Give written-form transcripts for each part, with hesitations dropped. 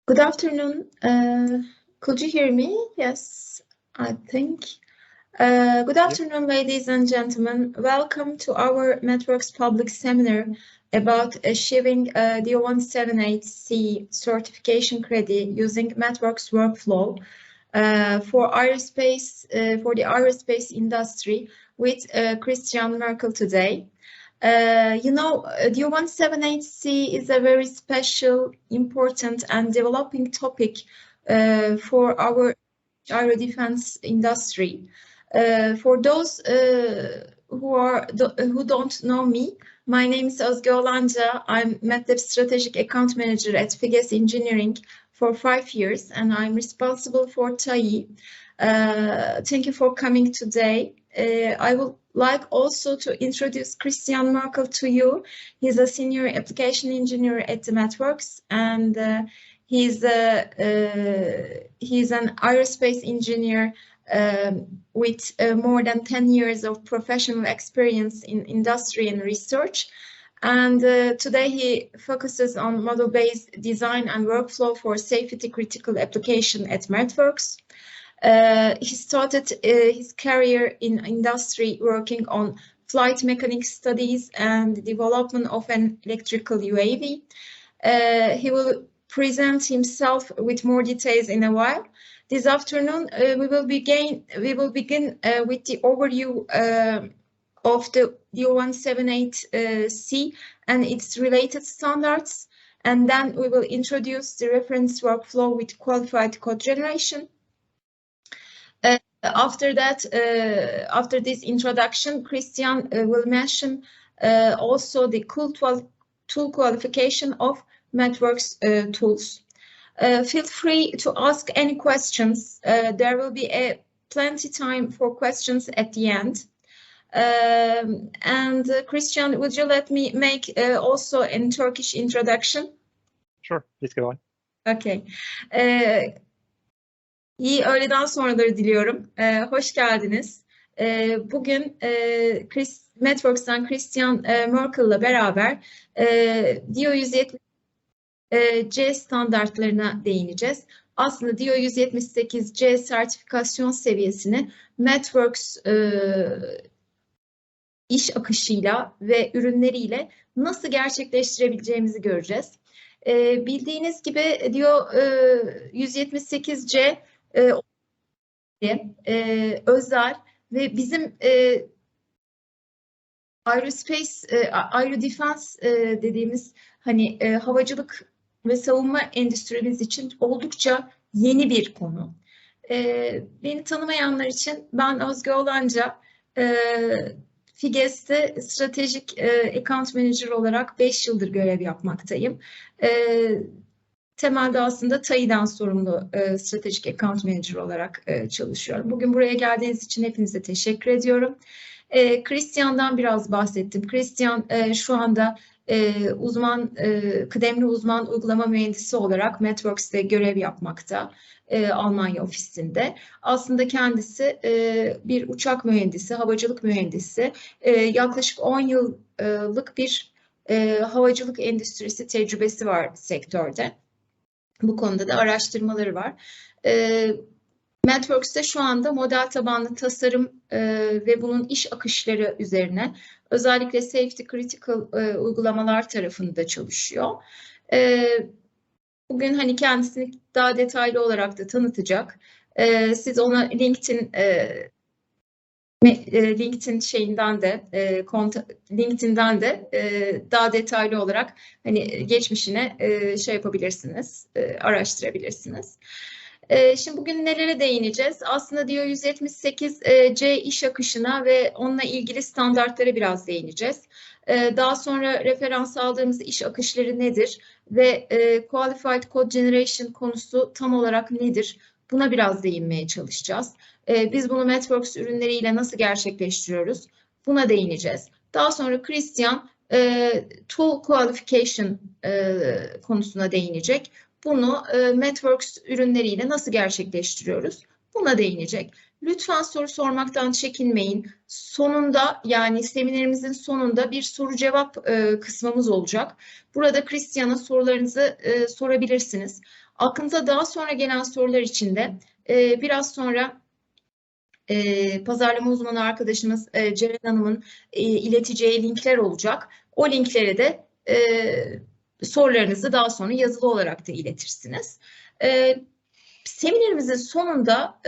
Good afternoon. Could you hear me? Yes, I think. Good afternoon, ladies and gentlemen. Welcome to our MathWorks public seminar about achieving DO-178C certification credit using MathWorks workflow for the aerospace industry with Christian Merkl today. DO-178C is a very special, important, and developing topic for our aero defense industry. For those who don't know me, my name is Özge Olanca. I'm MathLab Strategic Account Manager at FİGES Engineering for 5 years, and I'm responsible for TAI. Thank you for coming today. I would like also to introduce Christian Merkl to you. He's a senior application engineer at the MathWorks, and he's an aerospace engineer with more than 10 years of professional experience in industry and research. And today he focuses on model-based design and workflow for safety-critical application at MathWorks. He started his career in industry working on flight mechanics studies and development of an electrical UAV. He will present himself with more details in a while. This afternoon, we will begin with the overview of the DO-178C and its related standards, and then we will introduce the reference workflow with qualified code generation. After that, after this introduction, Christian will mention also the tool qualification of MathWorks tools. Feel free to ask any questions. There will be plenty time for questions at the end. And Christian, would you let me make also a Turkish introduction? Sure, please go on. Okay. İyi öğleden sonraları diliyorum. Hoş geldiniz. Bugün MathWorks'ten Christian Merkl'la beraber DO-178C standartlarına değineceğiz. Aslında DO-178C sertifikasyon seviyesini MathWorks iş akışıyla ve ürünleriyle nasıl gerçekleştirebileceğimizi göreceğiz. Bildiğiniz gibi DO-178C özel ve bizim aero defense dediğimiz hani havacılık ve savunma endüstrimiz için oldukça yeni bir konu. Beni tanımayanlar için ben Özge Olanca, FİGES'te stratejik account manager olarak 5 yıldır görev yapmaktayım. Temelde aslında TAI'den sorumlu stratejik account manager olarak çalışıyorum. Bugün buraya geldiğiniz için hepinize teşekkür ediyorum. Christian'dan biraz bahsettim. Christian şu anda kıdemli uzman uygulama mühendisi olarak MathWorks'te görev yapmakta Almanya ofisinde. Aslında kendisi bir uçak mühendisi, havacılık mühendisi. Yaklaşık 10 yıllık bir havacılık endüstrisi tecrübesi var sektörde. Bu konuda da araştırmaları var. MathWorks'te şu anda model tabanlı tasarım ve bunun iş akışları üzerine özellikle safety critical uygulamalar tarafında çalışıyor. Bugün hani kendisini daha detaylı olarak da tanıtacak. Siz ona LinkedIn'den de daha detaylı olarak hani geçmişine şey yapabilirsiniz, araştırabilirsiniz. Şimdi bugün nelere değineceğiz? Aslında DO-178C iş akışına ve onunla ilgili standartlara biraz değineceğiz. Daha sonra referans aldığımız iş akışları nedir ve qualified code generation konusu tam olarak nedir? Buna biraz değinmeye çalışacağız. Biz bunu MathWorks ürünleriyle nasıl gerçekleştiriyoruz? Buna değineceğiz. Daha sonra Christian tool qualification konusuna değinecek. Bunu MathWorks ürünleriyle nasıl gerçekleştiriyoruz? Buna değinecek. Lütfen soru sormaktan çekinmeyin. Sonunda, yani seminerimizin sonunda bir soru cevap kısmımız olacak. Burada Christian'a sorularınızı sorabilirsiniz. Aklınıza daha sonra gelen sorular için de biraz sonra pazarlama uzmanı arkadaşımız Ceren Hanım'ın ileteceği linkler olacak. O linkleri de sorularınızı daha sonra yazılı olarak da iletirsiniz. Seminerimizin sonunda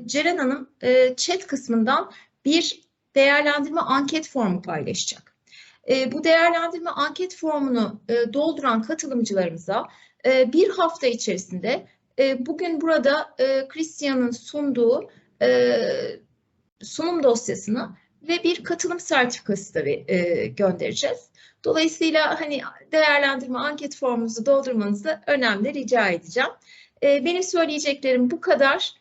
Ceren Hanım chat kısmından bir değerlendirme anket formu paylaşacak. Bu değerlendirme anket formunu dolduran katılımcılarımıza bir hafta içerisinde bugün burada Christian'ın sunduğu sunum dosyasını ve bir katılım sertifikası da göndereceğiz. Dolayısıyla hani değerlendirme anket formunuzu doldurmanızı önemli rica edeceğim. Benim söyleyeceklerim bu kadar.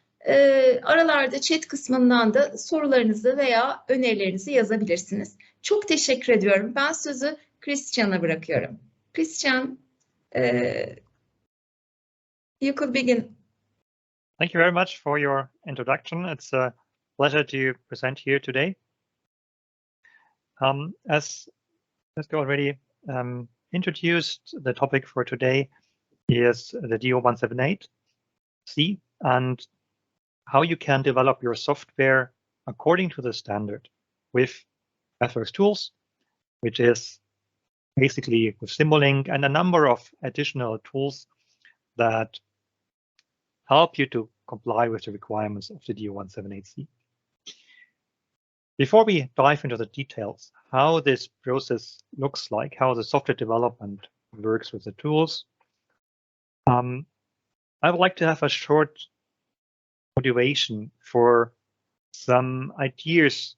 Aralarda chat kısmından da sorularınızı veya önerilerinizi yazabilirsiniz. Çok teşekkür ediyorum. Ben sözü Christian'a bırakıyorum. Christian, you could begin. Thank you very much for your introduction. It's a pleasure to present here today. As Jessica already introduced, the topic for today is the DO-178C and how you can develop your software according to the standard with MathWorks tools, which is basically with Simulink and a number of additional tools that help you to comply with the requirements of the DO-178C. Before we dive into the details, how this process looks like, how the software development works with the tools, I would like to have a short motivation for some ideas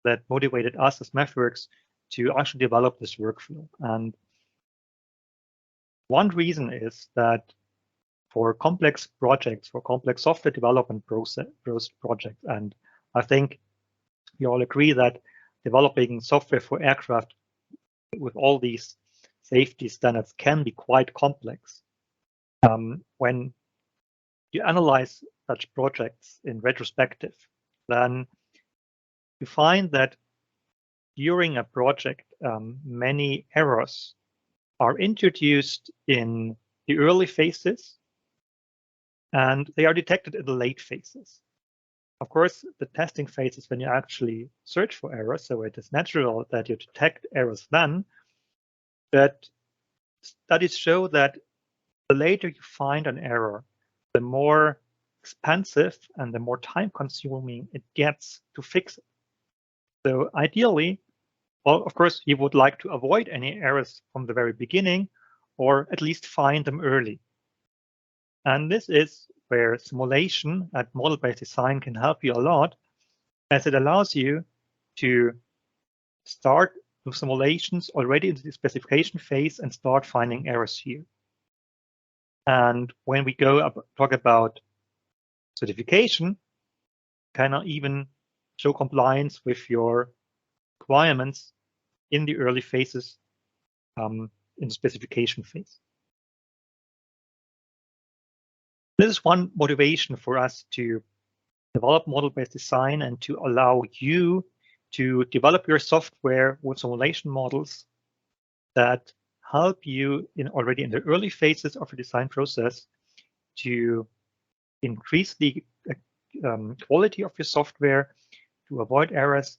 that motivated us as MathWorks to actually develop this workflow. And one reason is that for complex projects, for complex software development projects, and I think we all agree that developing software for aircraft with all these safety standards can be quite complex. When you analyze such projects in retrospective, then you find that during a project, many errors are introduced in the early phases and they are detected in the late phases. Of course, the testing phase is when you actually search for errors, so it is natural that you detect errors then. But studies show that the later you find an error, the more expensive and the more time-consuming it gets to fix it. So ideally, well, of course, you would like to avoid any errors from the very beginning, or at least find them early. And this is where simulation and model-based design can help you a lot, as it allows you to start with simulations already in the specification phase and start finding errors here. And when we talk about certification, can even show compliance with your requirements in the early phases in the specification phase. This is one motivation for us to develop model-based design and to allow you to develop your software with simulation models that help you already in the early phases of the design process to increase the quality of your software, to avoid errors,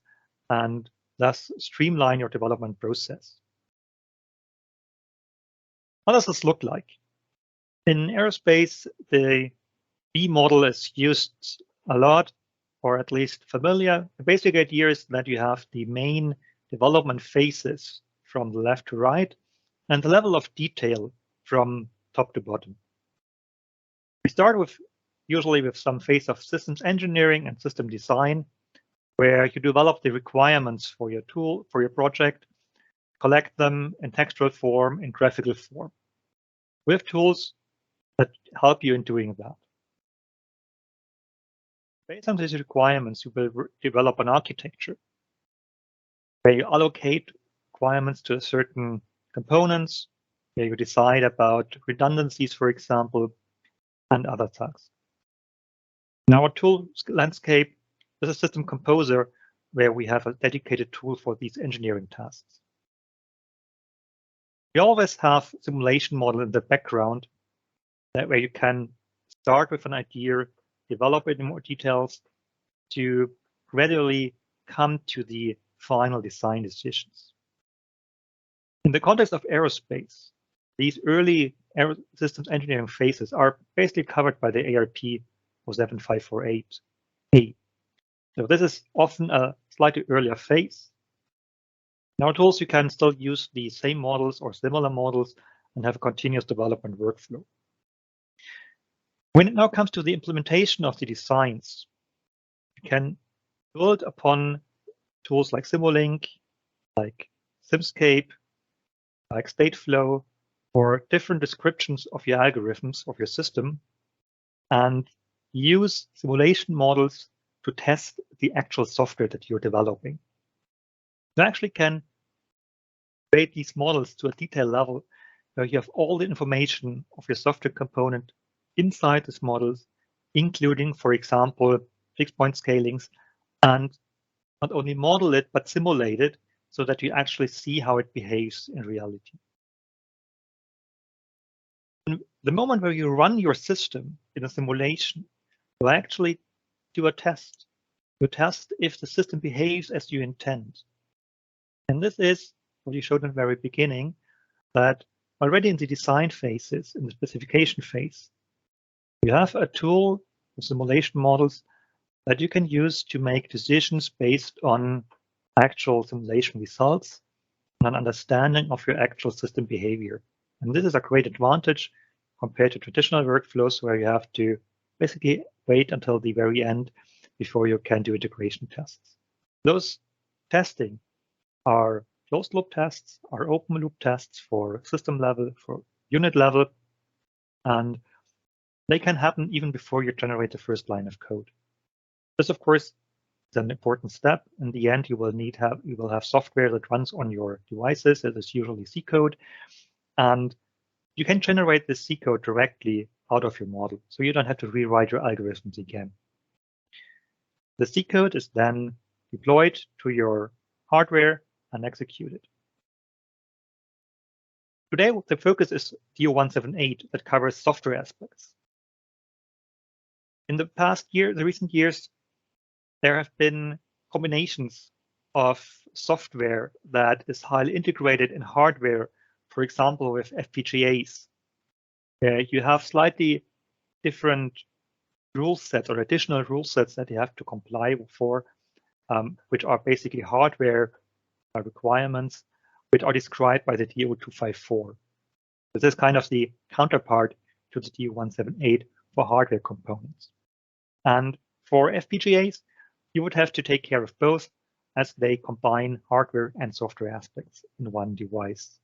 and thus streamline your development process. How does this look like? In aerospace, the B model is used a lot, or at least familiar. The basic idea is that you have the main development phases from the left to right, and the level of detail from top to bottom. We start usually with some phase of systems engineering and system design, where you develop the requirements for your tool, for your project, collect them in textual form, in graphical form. We have tools that help you in doing that. Based on these requirements, you will develop an architecture where you allocate requirements to certain components, where you decide about redundancies, for example, and other tasks. In our tool landscape, there's a system composer where we have a dedicated tool for these engineering tasks. We always have a simulation model in the background that where you can start with an idea, develop it in more details to gradually come to the final design decisions. In the context of aerospace, these early systems engineering phases are basically covered by the ARP 07548A. So this is often a slightly earlier phase. In our tools, you can still use the same models or similar models and have a continuous development workflow. When it now comes to the implementation of the designs, you can build upon tools like Simulink, like Simscape, like Stateflow, or different descriptions of your algorithms of your system, and use simulation models to test the actual software that you're developing. You actually can create these models to a detailed level where you have all the information of your software component inside these models, including, for example, fixed point scalings, and not only model it, but simulate it so that you actually see how it behaves in reality. And the moment where you run your system in a simulation, you actually do a test. You test if the system behaves as you intend. And this is what you showed in the very beginning, that already in the design phases, in the specification phase, you have a tool with simulation models that you can use to make decisions based on actual simulation results and an understanding of your actual system behavior. And this is a great advantage compared to traditional workflows where you have to basically wait until the very end before you can do integration tests. Those testing are closed loop tests, are open loop tests for system level, for unit level, and they can happen even before you generate the first line of code. This, of course, is an important step. In the end, you will have software that runs on your devices. That is usually C code, and you can generate this C code directly out of your model, so you don't have to rewrite your algorithms again. The C code is then deployed to your hardware and executed. Today, the focus is DO-178 that covers software aspects. In the past year, the recent years, there have been combinations of software that is highly integrated in hardware, for example, with FPGAs. You have slightly different rule sets or additional rule sets that you have to comply for, which are basically hardware requirements, which are described by the DO-254. This is kind of the counterpart to the DO-178 for hardware components. And for FPGAs, you would have to take care of both as they combine hardware and software aspects in one device.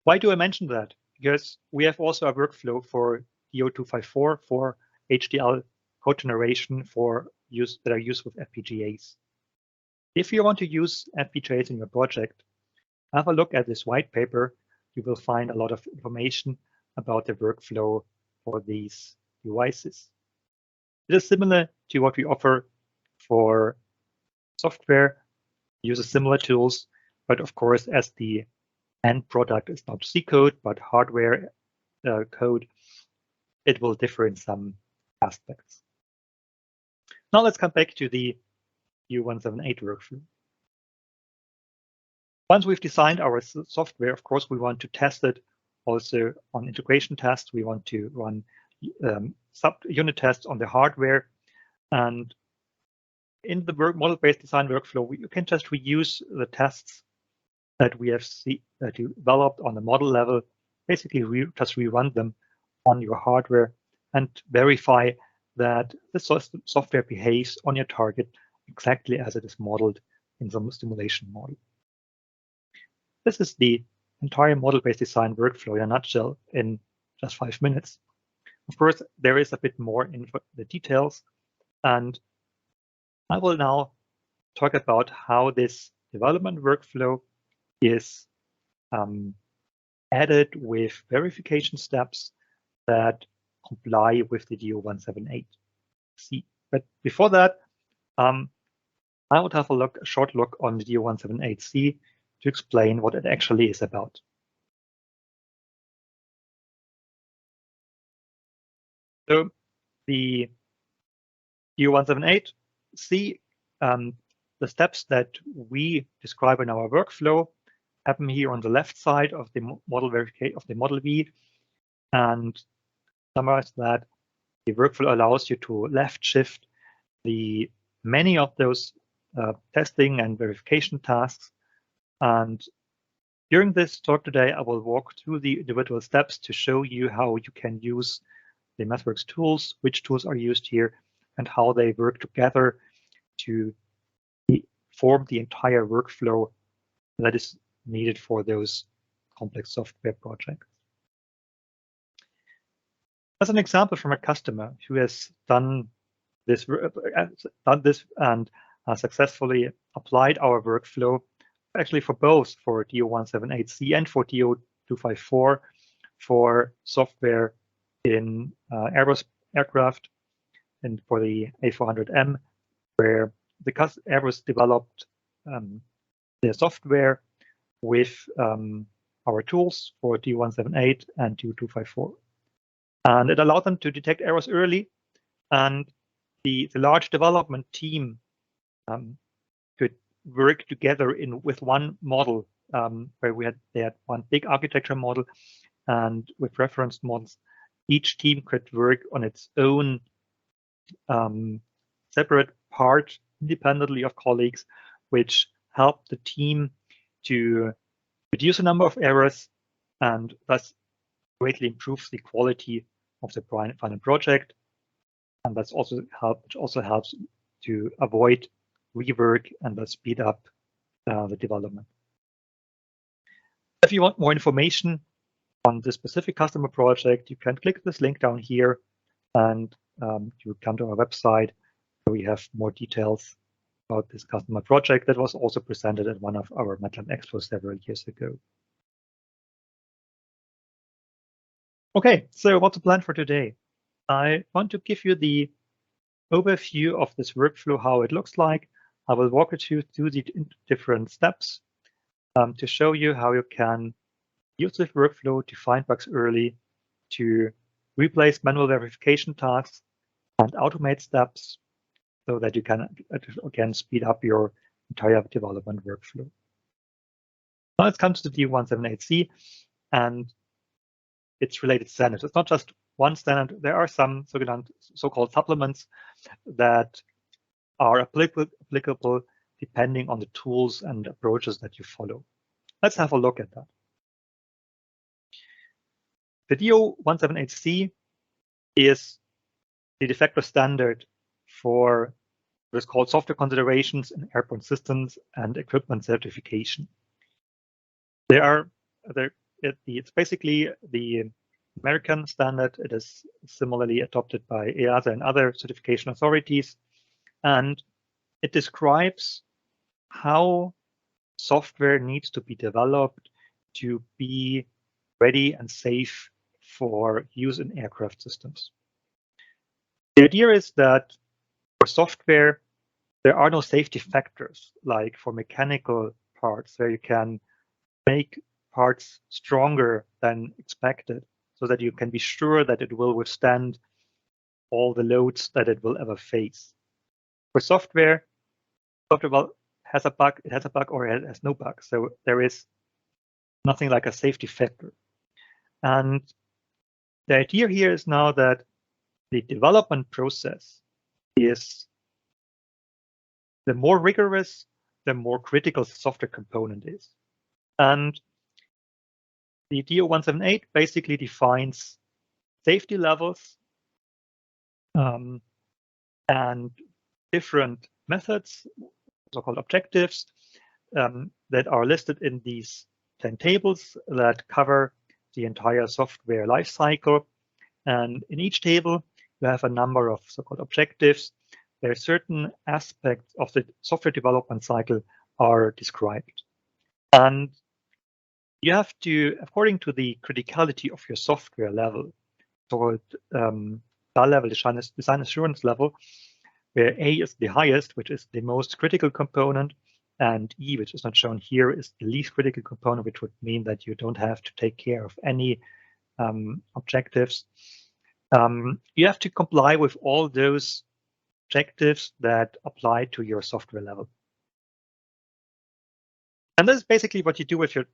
Why do I mention that? Because we have also a workflow for DO-254 for HDL code generation for use that are used with FPGAs. If you want to use FPGAs in your project, have a look at this white paper. You will find a lot of information about the workflow for these devices. It is similar to what we offer for software, uses similar tools, but of course, as the end product is not C code, but hardware code, it will differ in some aspects. Now let's come back to the DO-178 workflow. Once we've designed our software, of course, we want to test it also on integration tests. We want to run sub-unit tests on the hardware. And in the model-based design workflow, you can just reuse the tests that we have developed on the model level, basically just rerun them on your hardware and verify that the software behaves on your target exactly as it is modeled in the simulation model. This is the entire model-based design workflow in a nutshell in just 5 minutes. Of course, there is a bit more in the details, and I will now talk about how this development workflow is added with verification steps that comply with the DO-178. DO-178C. But before that, I would have a short look on the DO-178C to explain what it actually is about. So the DO-178C, the steps that we describe in our workflow happen here on the left side of the model verification of the model V, and summarize that the workflow allows you to left shift many of those testing and verification tasks. And during this talk today, I will walk through the individual steps to show you how you can use the MathWorks tools, which tools are used here, and how they work together to form the entire workflow that is needed for those complex software projects. As an example from a customer who has done this and successfully applied our workflow, actually for both, for DO-178C and for DO-254, for software in Airbus aircraft and for the A400M, where the Airbus developed their software with our tools for DO-178 and DO-254. And it allowed them to detect errors early, and the large development team could work together with one model, where they had one big architecture model, and with reference models, each team could work on its own separate part independently of colleagues, which helped the team to reduce the number of errors and thus greatly improve the quality of the final project. And that's also helps to avoid rework and thus speed up the development. If you want more information on this specific customer project, you can click this link down here, and you come to our website where we have more details about this customer project that was also presented at one of our MATLAB expos several years ago. Okay, so what's the plan for today? I want to give you the overview of this workflow, how it looks like. I will walk you through the different steps to show you how you can use this workflow to find bugs early, to replace manual verification tasks, and automate steps so that you can, again, speed up your entire development workflow. Now let's come to the DO-178C and its related standards. It's not just one standard. There are some so-called supplements that are applicable depending on the tools and approaches that you follow. Let's have a look at that. The DO-178C is the de facto standard for what is called software considerations in airborne systems and equipment certification. It's basically the American standard. It is similarly adopted by EASA and other certification authorities, and it describes how software needs to be developed to be ready and safe for use in aircraft systems. The idea is that for software, there are no safety factors like for mechanical parts, where you can make parts stronger than expected so that you can be sure that it will withstand all the loads that it will ever face. For software has a bug, it has a bug, or it has no bug. So there is nothing like a safety factor. And the idea here is now that the development process is the more rigorous, the more critical the software component is. And the DO-178 basically defines safety levels and different methods, so-called objectives, that are listed in these 10 tables that cover the entire software lifecycle. And in each table, you have a number of so-called objectives. There are certain aspects of the software development cycle are described. And you have to, according to the criticality of your software level, so DAL level, design assurance level, where A is the highest, which is the most critical component, and E, which is not shown here, is the least critical component, which would mean that you don't have to take care of any objectives. You have to comply with all those objectives that apply to your software level. And this is basically what you do with your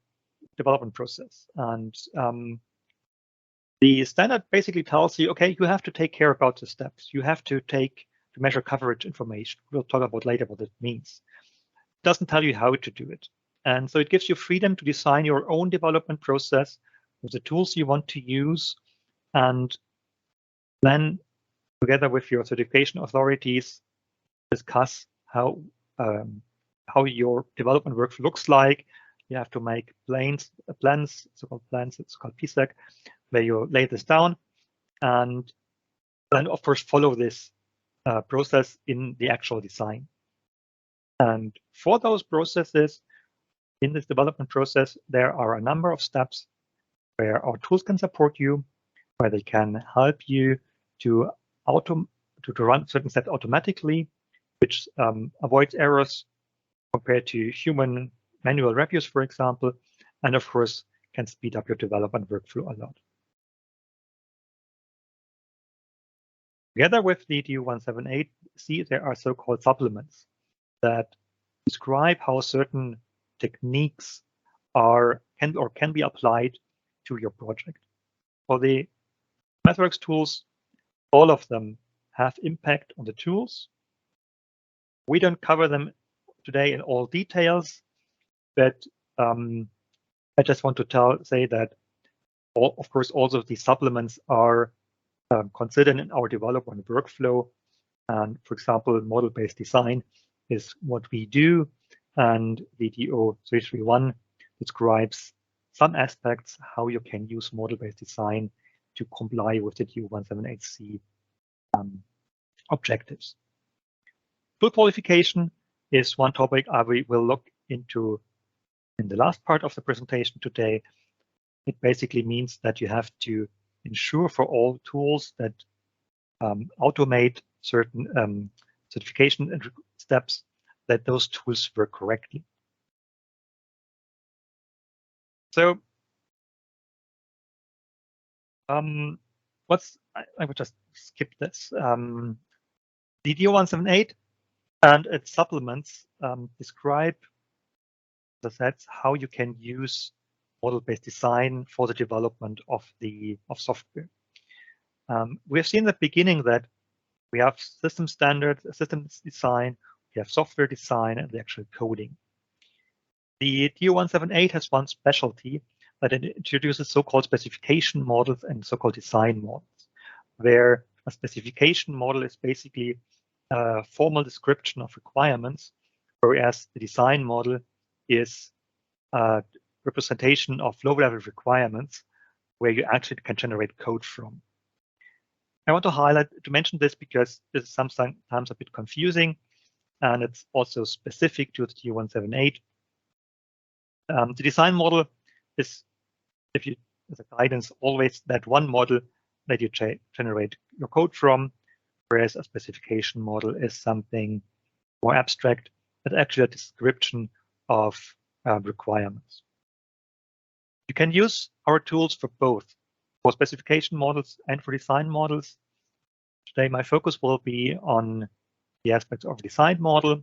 development process. And the standard basically tells you, okay, you have to take care about the steps. You have to measure coverage information. We'll talk about later what it means. It doesn't tell you how to do it. And so it gives you freedom to design your own development process with the tools you want to use, and then together with your certification authorities, discuss how your development work looks like. You have to make plans, so-called plans, it's called PSEC, where you lay this down, and then of course follow this process in the actual design. And for those processes in this development process, there are a number of steps where our tools can support you, where they can help you to run certain steps automatically, which avoids errors compared to human manual reviews, for example, and of course can speed up your development workflow a lot. Together with the DO-178C, there are so-called supplements that describe how certain techniques can be applied to your project. For the MathWorks tools, all of them have impact on the tools. We don't cover them today in all details, but I just want to say that, of course, also these supplements are considered in our development workflow. And for example, model-based design is what we do, and the DO-331 describes some aspects how you can use model-based design to comply with the DO-178C objectives. Full qualification is one topic I will look into in the last part of the presentation today. It basically means that you have to ensure for all tools that automate certain certification steps, that those tools work correctly. So I would just skip this. The DO-178 and its supplements describe, as I said, how you can use model-based design for the development of software. We have seen at the beginning that we have system standards, systems design, we have software design, and the actual coding. The DO-178 has one specialty, that it introduces so-called specification models and so-called design models, where a specification model is basically a formal description of requirements, whereas the design model is a representation of low-level requirements where you actually can generate code from. I want to mention this because this is sometimes a bit confusing, and it's also specific to the DO-178. The design model is, as a guidance, always that one model that you generate your code from, whereas a specification model is something more abstract, but actually a description of requirements. You can use our tools for both, for specification models and for design models. Today, my focus will be on the aspects of design model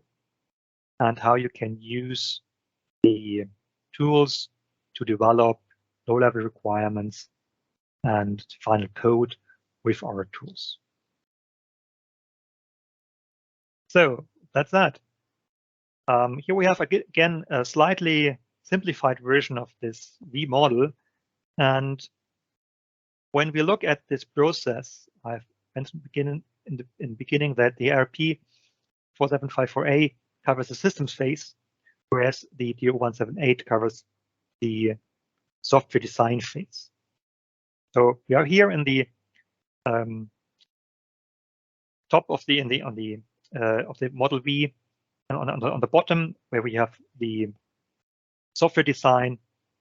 and how you can use the tools to develop low-level requirements and final code with our tools. So that's that. Here we have again a slightly simplified version of this V model. And when we look at this process, I've mentioned in the beginning that the ARP 4754A covers the systems phase, whereas the DO-178 covers the software design phase. So we are here in the top of the model V, and on the bottom where we have the software design.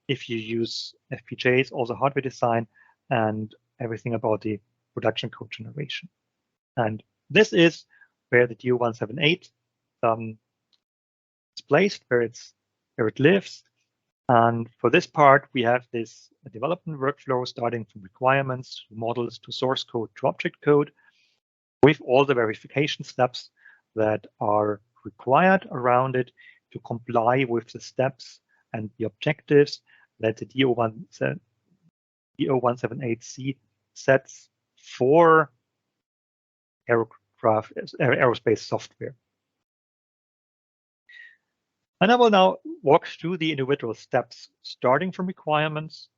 If you use FPGAs, also hardware design, and everything about the production code generation. And this is where the DO-178 is placed, where it lives. And for this part, we have this development workflow starting from requirements to models to source code to object code, with all the verification steps that are required around it to comply with the steps and the objectives that the DO-178C sets for aerospace software. And I will now walk through the individual steps, starting from requirements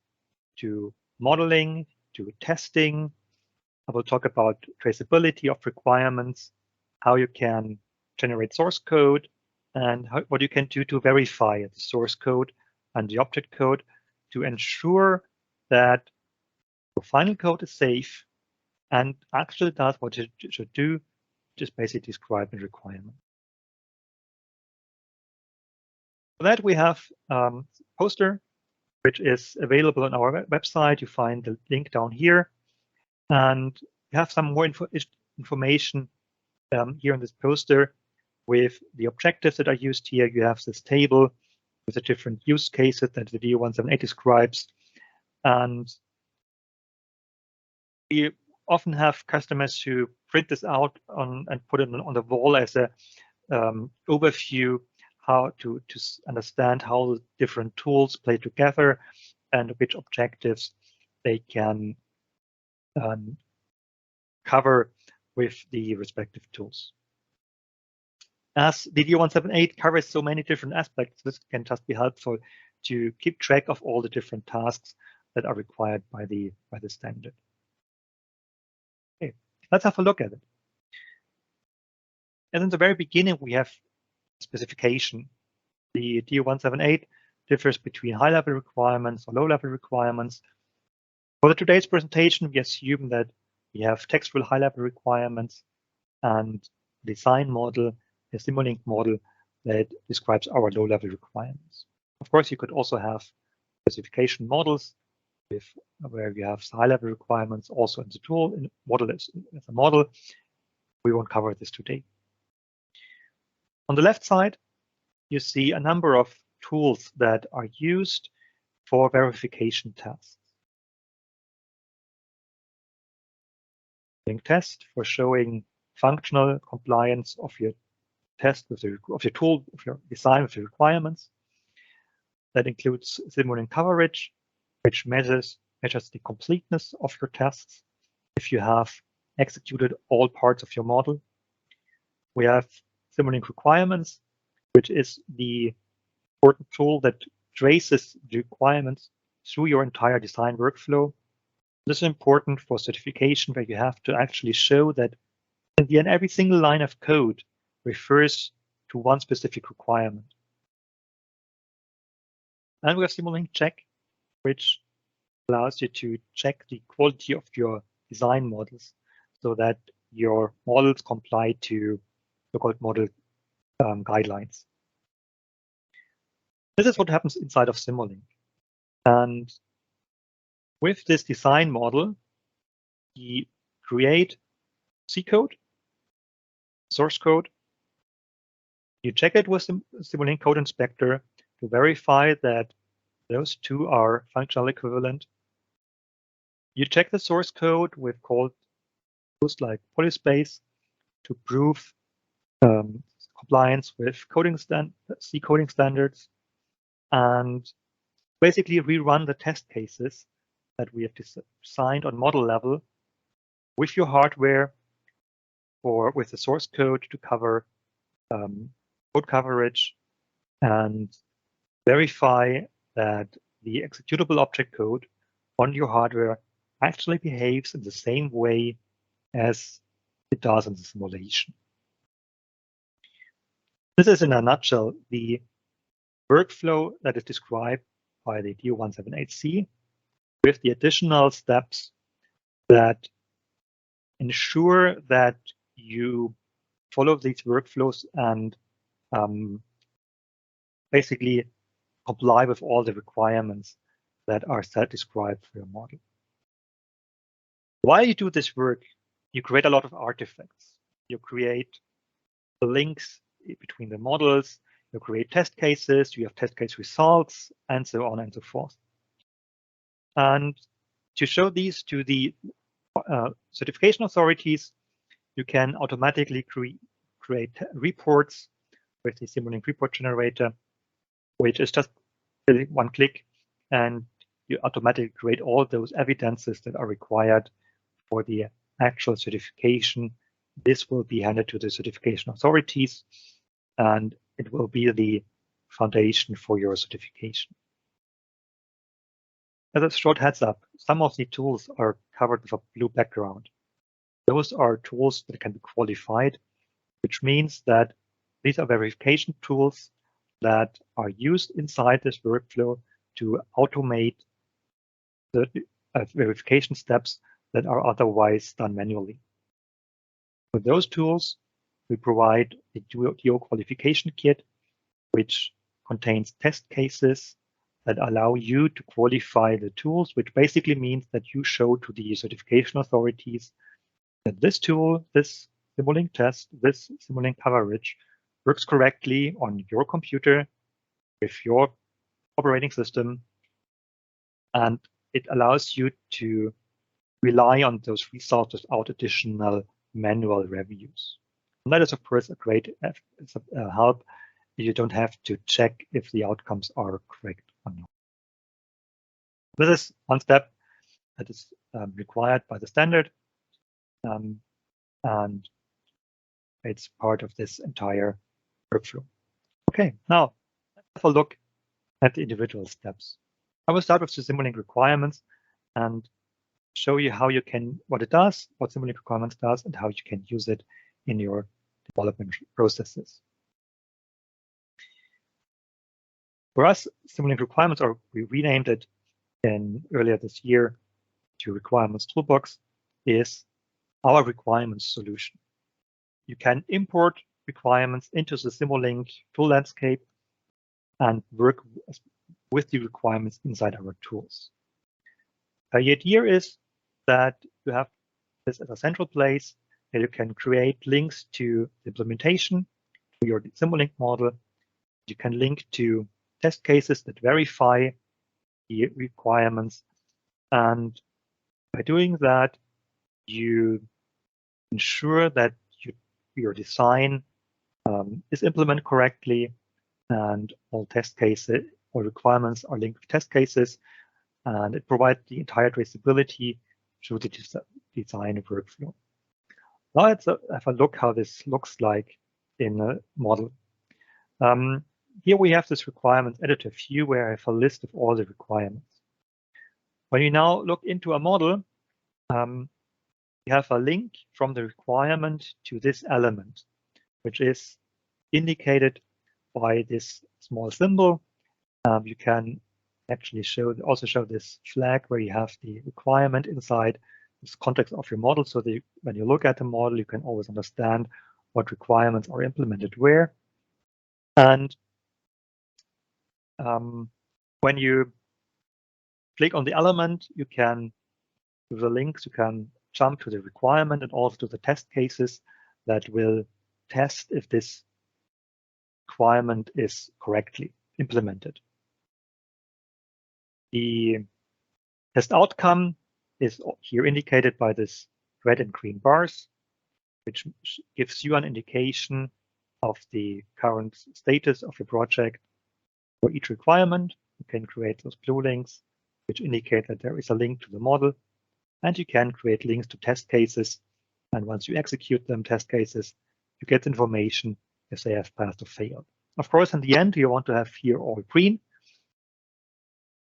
to modeling to testing. I will talk about traceability of requirements, how you can generate source code, and what you can do to verify the source code and the object code to ensure that the final code is safe and actually does what it should do, just basically describe the requirement. For that, we have a poster, which is available on our website. You find the link down here. And you have some more information here in this poster with the objectives that are used here. You have this table with the different use cases that the DO-178 describes. And we often have customers who print this out and put it on the wall as a overview, how to understand how the different tools play together and which objectives they can cover with the respective tools. As the DO-178 covers so many different aspects, this can just be helpful to keep track of all the different tasks that are required by the standard. Okay, let's have a look at it. And in the very beginning, we have specification. The DO-178 differs between high-level requirements or low-level requirements. For today's presentation, we assume that we have textual high-level requirements and design model, a Simulink model that describes our low-level requirements. Of course, you could also have specification models where you have high-level requirements also in the tool, in model as a model. We won't cover this today. On the left side, you see a number of tools that are used for verification tests. Test for showing functional compliance of your test of your tool, of your design, of your requirements. That includes Simulink coverage, which measures the completeness of your tests if you have executed all parts of your model. We have Simulink requirements, which is the important tool that traces the requirements through your entire design workflow. This is important for certification, where you have to actually show that in the end, every single line of code refers to one specific requirement. And we have Simulink check, which allows you to check the quality of your design models so that your models comply to so-called model guidelines. This is what happens inside of Simulink. And with this design model, you create C code, source code. You check it with Simulink Code Inspector to verify that those two are functional equivalent. You check the source code with tools like polyspace to prove compliance with C coding standards, and basically rerun the test cases that we have designed on model level with your hardware or with the source code to cover code coverage and verify that the executable object code on your hardware actually behaves in the same way as it does in the simulation. This is in a nutshell the workflow that is described by the DO-178C with the additional steps that ensure that you follow these workflows and basically comply with all the requirements that are described for your model. While you do this work, you create a lot of artifacts. You create the links between the models, you create test cases, you have test case results, and so on and so forth. And to show these to the certification authorities, you can automatically create reports with the Simulink report generator, which is just one click, and you automatically create all those evidences that are required for the actual certification. This will be handed to the certification authorities, and it will be the foundation for your certification. As a short heads up, some of the tools are covered with a blue background. Those are tools that can be qualified, which means that these are verification tools that are used inside this workflow to automate the verification steps that are otherwise done manually. For those tools, we provide a DO qualification kit, which contains test cases that allow you to qualify the tools, which basically means that you show to the certification authorities that this tool, this Simulink test, this Simulink coverage works correctly on your computer with your operating system, and it allows you to rely on those results without additional manual reviews. And that is, of course, a great help. You don't have to check if the outcomes are correct or not. This is one step that is required by the standard, and it's part of this entire workflow. Okay, now let's have a look at the individual steps. I will start with the Simulink requirements and show you how you can, what it does, what Simulink requirements does, and how you can use it in your development processes. For us, Simulink requirements, or we renamed it earlier this year to Requirements Toolbox, is our requirements solution. You can import requirements into the Simulink tool landscape and work with the requirements inside our tools. The idea is that you have this as a central place that you can create links to the implementation, to your Simulink model. You can link to test cases that verify the requirements. And by doing that, you ensure that your design is implemented correctly, and all test cases or requirements are linked with test cases, and it provides the entire traceability through the design workflow. Now let's have a look how this looks like in a model. Here we have this requirements editor view where I have a list of all the requirements. When you now look into a model, you have a link from the requirement to this element, which is indicated by this small symbol. You can actually also show this flag where you have the requirement inside this context of your model, so that when you look at the model, you can always understand what requirements are implemented where. And when you click on the element, you can, with the links, you can jump to the requirement and also to the test cases that will test if this requirement is correctly implemented. The test outcome is here indicated by this red and green bars, which gives you an indication of the current status of your project. For each requirement, you can create those blue links, which indicate that there is a link to the model, and you can create links to test cases. And once you execute them, test cases, you get information if they have passed or failed. Of course, in the end, you want to have here all green,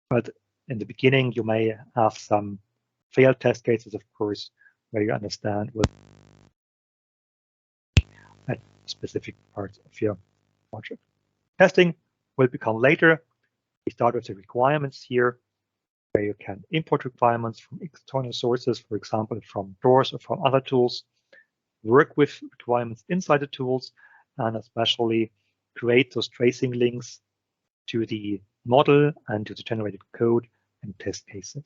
but in the beginning, you may have some failed test cases, of course, where you understand what at specific parts of your project. Testing will become later. We start with the requirements here, where you can import requirements from external sources, for example, from doors or from other tools, work with requirements inside the tools, and especially create those tracing links to the model and to the generated code and test cases.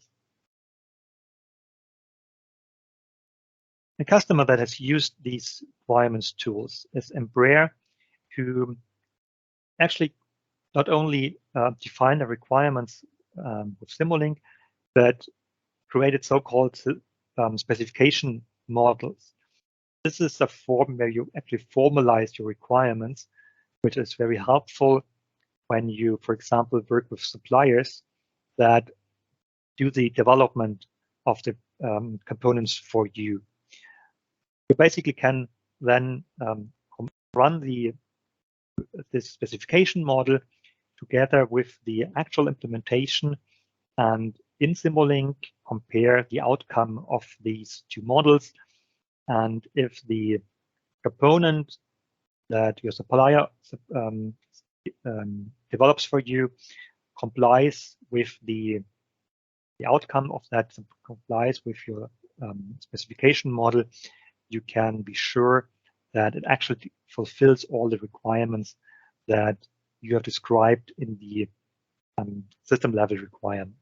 A customer that has used these requirements tools is Embraer, who actually not only defined the requirements with Simulink, but created so-called specification models. This is a form where you actually formalize your requirements, which is very helpful when you, for example, work with suppliers that do the development of the components for you. You basically can then run this specification model together with the actual implementation, and in Simulink compare the outcome of these two models. And if the component that your supplier develops for you complies with the outcome of that, complies with your specification model, you can be sure that it actually fulfills all the requirements that you have described in the system level requirements.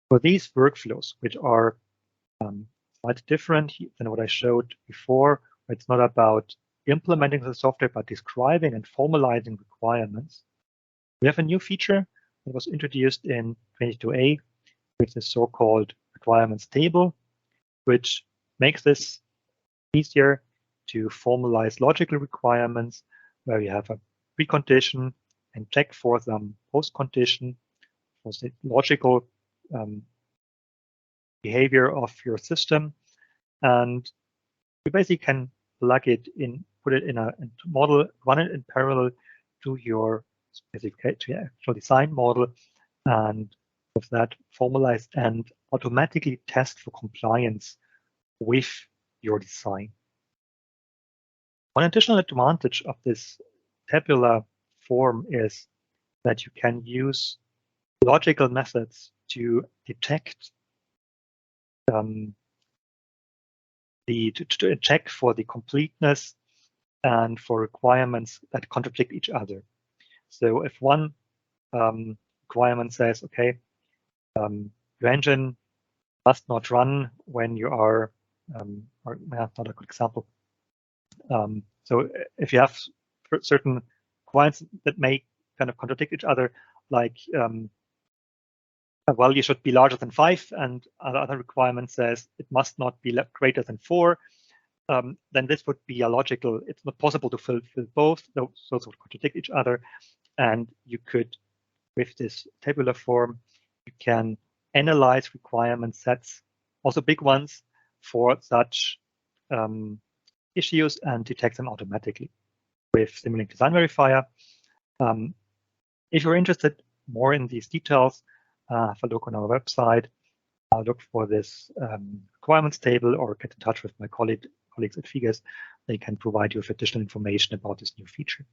For these workflows, which are quite different than what I showed before, it's not about implementing the software, but describing and formalizing requirements. We have a new feature that was introduced in 22A, with the so-called requirements table, which makes this easier to formalize logical requirements, where you have a precondition and check for some postcondition for the logical behavior of your system. And you basically can plug it in, put it in a model, run it in parallel to your specific to your actual design model, and with that formalized and automatically test for compliance with your design. One additional advantage of this tabular form is that you can use logical methods to detect to check for the completeness and for requirements that contradict each other. So if one requirement says, okay, your engine must not run when you are, or not a good example. So if you have certain requirements that may kind of contradict each other, like, well, you should be larger than 5, and another requirement says it must not be greater than 4, then this would be a logical, it's not possible to fulfill both, those would contradict each other. And you could, with this tabular form, you can analyze requirement sets, also big ones, for such issues, and detect them automatically with Simulink Design Verifier. If you're interested more in these details, have a look on our website. Look for this requirements table, or get in touch with my colleagues at FİGES. They can provide you with additional information about this new feature.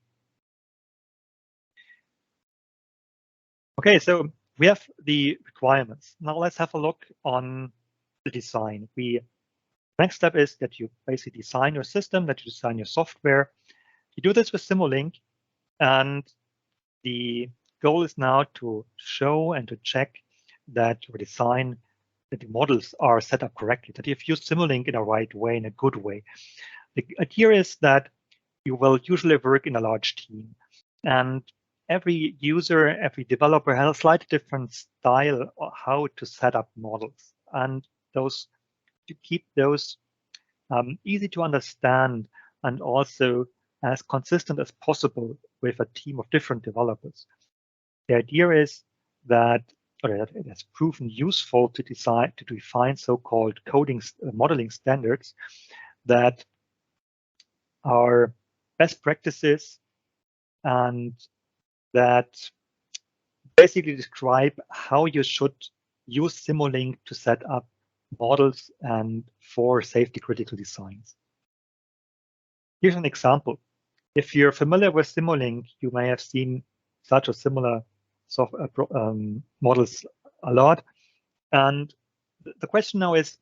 Okay, so we have the requirements. Now let's have a look on the design. Next step is that you basically design your system, that you design your software. You do this with Simulink, and the goal is now to show and to check that your design, that the models are set up correctly, that you've used Simulink in a right way, in a good way. The idea is that you will usually work in a large team, and every user, every developer has a slightly different style of how to set up models, and those to keep those easy to understand and also as consistent as possible with a team of different developers. The idea is that, or that it has proven useful to define so-called modeling standards that are best practices and that basically describe how you should use Simulink to set up models and for safety critical designs. Here's an example. If you're familiar with Simulink, you may have seen such or similar software models a lot. And the question now is,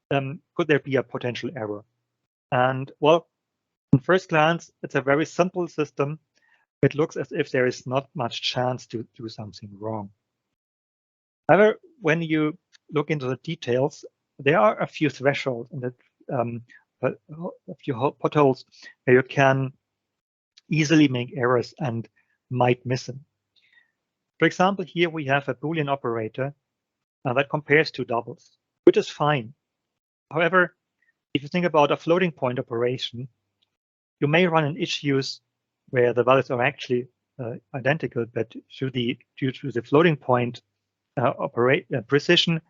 could there be a potential error? And well, on first glance, it's a very simple system. It looks as if there is not much chance to do something wrong. However, when you look into the details, there are a few thresholds and a few potholes where you can easily make errors and might miss them. For example, here we have a Boolean operator that compares two doubles, which is fine. However, if you think about a floating point operation, you may run into issues where the values are actually identical, but due to the floating point precision,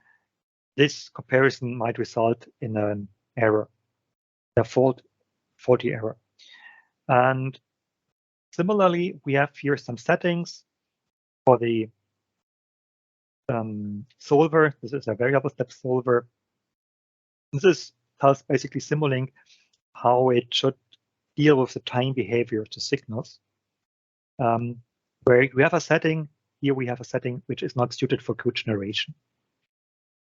this comparison might result in an error, a faulty error. And similarly, we have here some settings for the solver. This is a variable step solver. This tells basically Simulink how it should deal with the time behavior of the signals. Where we have a setting, here we have a setting which is not suited for code generation.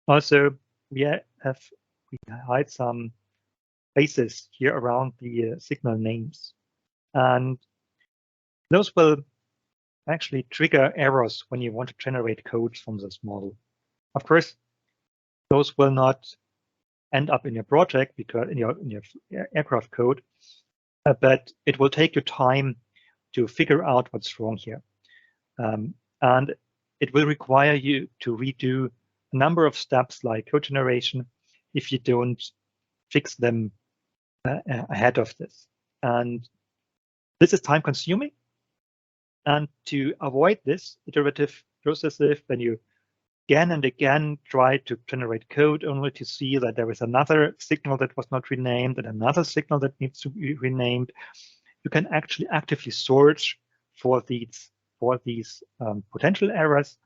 Also, we hide some spaces here around the signal names. And those will actually trigger errors when you want to generate code from this model. Of course, those will not end up in your project because in your aircraft code, but it will take you time to figure out what's wrong here. And it will require you to redo a number of steps like code generation if you don't fix them ahead of this. And this is time consuming. And to avoid this iterative processes, when you again and again try to generate code only to see that there is another signal that was not renamed and another signal that needs to be renamed, you can actually actively search for these potential errors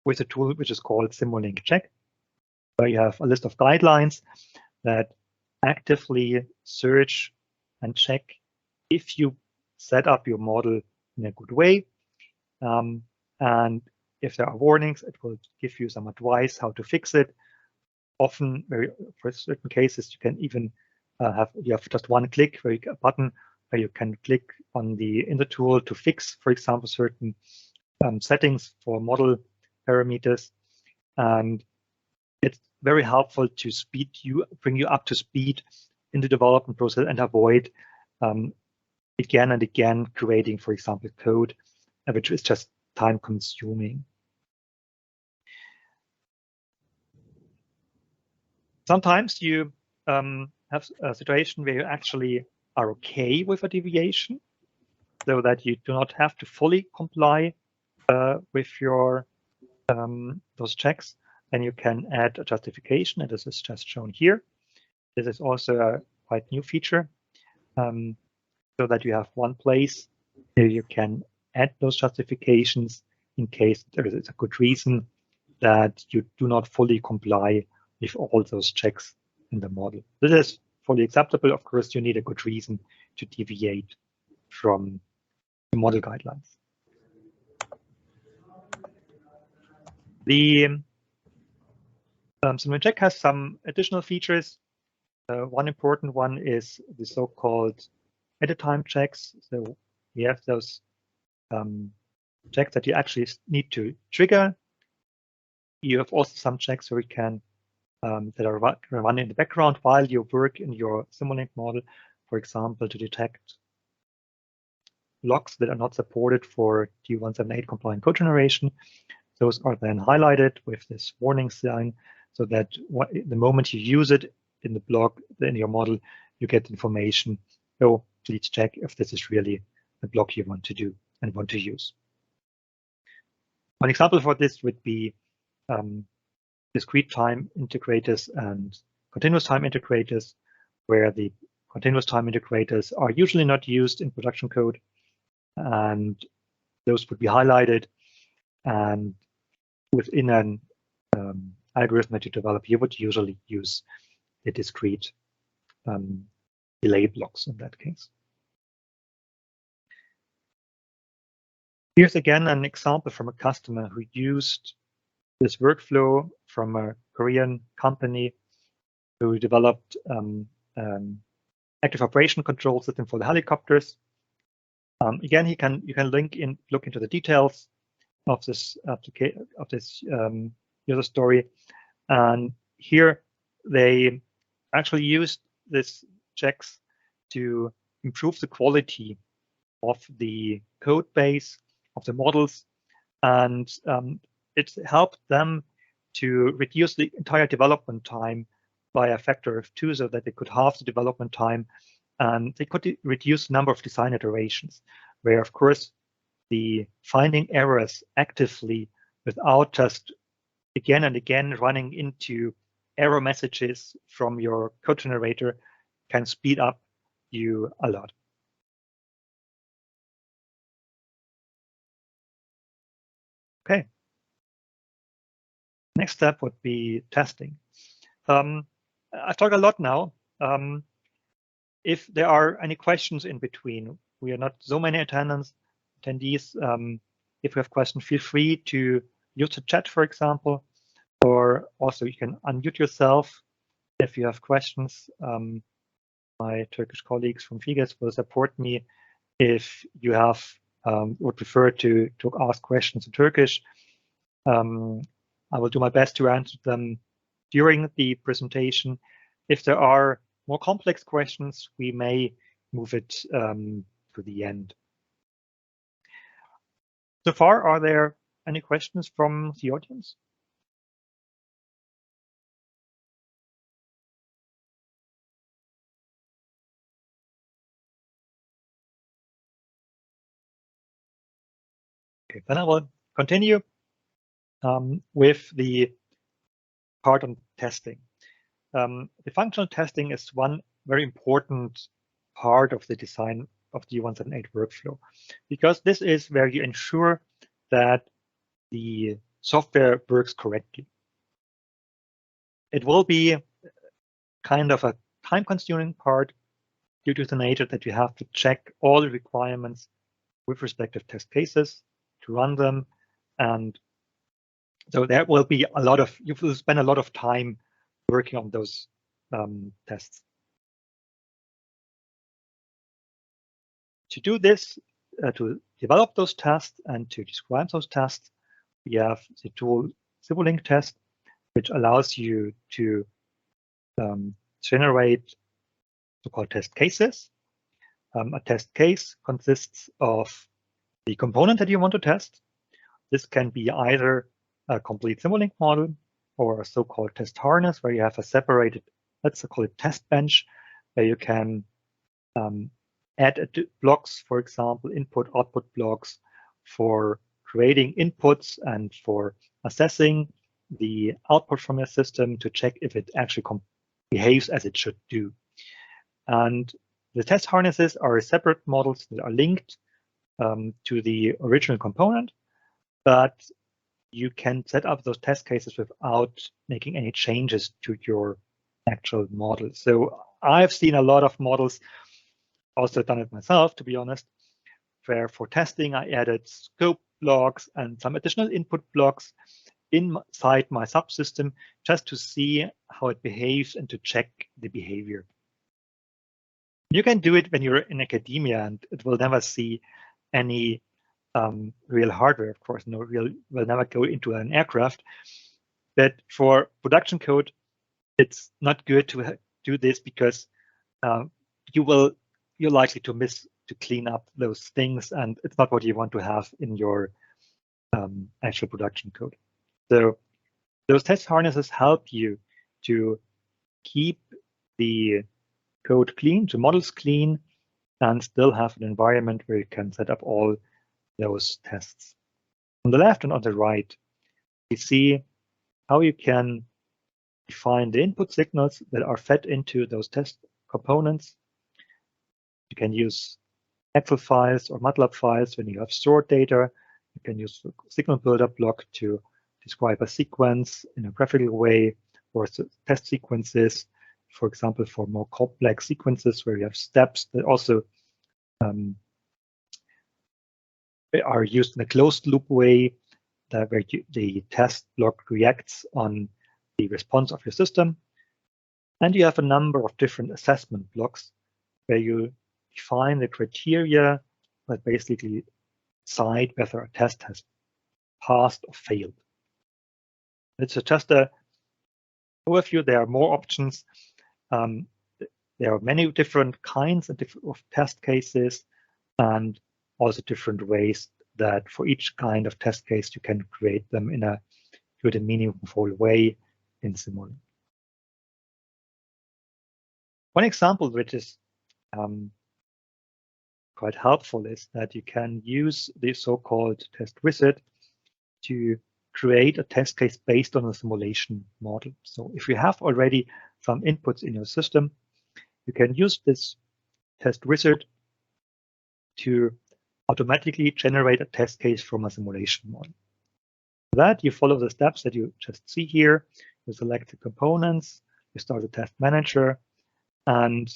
with a tool which is called Simulink Check, where you have a list of guidelines that actively search and check if you set up your model in a good way. And if there are warnings, it will give you some advice how to fix it. Often, for certain cases, you can even have just one click, a button where you can click in the tool to fix, for example, certain settings for model parameters. And it's very helpful to bring you up to speed in the development process and avoid again and again creating, for example, code which is just time consuming. Sometimes you have a situation where you actually are okay with a deviation, so that you do not have to fully comply with your those checks. Then you can add a justification, and this is just shown here. This is also a quite new feature, so that you have one place where you can add those justifications in case there is a good reason that you do not fully comply with all those checks in the model. This is fully acceptable. Of course, you need a good reason to deviate from the model guidelines. The Simulink Check has some additional features. One important one is the so-called edit time checks. So we have those checks that you actually need to trigger. You have also some checks where you can that are running in the background while you work in your Simulink model, for example, to detect logs that are not supported for DO-178 compliant code generation. Those are then highlighted with this warning sign, so that the moment you use it in the block in your model, you get information. So please check if this is really the block you want to do and want to use. One example for this would be discrete time integrators and continuous time integrators, where the continuous time integrators are usually not used in production code, and those would be highlighted. And within an algorithm that you develop, you would usually use the discrete delay blocks in that case. Here's again an example from a customer who used this workflow from a Korean company who developed active operation control system for the helicopters. Again, you can look into the details of this user story, and here they actually used these checks to improve the quality of the code base, of the models, and it helped them to reduce the entire development time by a factor of 2, so that they could halve the development time, and they could reduce the number of design iterations, where, of course, the finding errors actively without just again and again running into error messages from your code generator can speed up you a lot. Okay. Next step would be testing. I've talked a lot now. If there are any questions in between, we are not so many attendees. If you have questions, feel free to use the chat, for example, or also you can unmute yourself if you have questions. My Turkish colleagues from FİGES will support me if you have would prefer to ask questions in Turkish. I will do my best to answer them during the presentation. If there are more complex questions, we may move it to the end. So far, are there any questions from the audience? Okay, then I will continue with the part on testing. The functional testing is one very important part of the design of the DO-178 workflow, because this is where you ensure that the software works correctly. It will be kind of a time-consuming part due to the nature that you have to check all the requirements with respective test cases to run them, and so there will be a lot of, you will spend a lot of time working on those tests. To do this, to develop those tests and to describe those tests, we have the tool Simulink test, which allows you to generate so-called test cases. A test case consists of the component that you want to test. This can be either a complete Simulink model or a so-called test harness, where you have a separated, let's call it test bench, where you can add blocks, for example, input-output blocks for creating inputs and for assessing the output from your system to check if it actually behaves as it should do. And the test harnesses are separate models that are linked to the original component, but you can set up those test cases without making any changes to your actual model. So I've seen a lot of models, also done it myself, to be honest, where for testing I added scope blocks and some additional input blocks inside my subsystem just to see how it behaves and to check the behavior. You can do it when you're in academia, and it will never see any real hardware, of course. No real will never go into an aircraft. But for production code, it's not good to do this, because you're likely to miss to clean up those things, and it's not what you want to have in your actual production code. So those test harnesses help you to keep the code clean, the models clean, and still have an environment where you can set up all those tests. On the left and on the right, you see how you can define the input signals that are fed into those test components. You can use Excel files or MATLAB files when you have stored data. You can use the signal builder block to describe a sequence in a graphical way, or test sequences, for example, for more complex sequences where you have steps that also are used in a closed loop way, where the test block reacts on the response of your system. And you have a number of different assessment blocks where you define the criteria that basically decide whether a test has passed or failed. It's just a overview, there are more options. There are many different kinds of test cases, and also different ways that for each kind of test case you can create them in a good and meaningful way in Simul. One example which is quite helpful is that you can use the so-called test wizard to create a test case based on a simulation model. So if you have already some inputs in your system, you can use this test wizard to automatically generate a test case from a simulation model. For that, you follow the steps that you just see here. You select the components, you start the test manager, and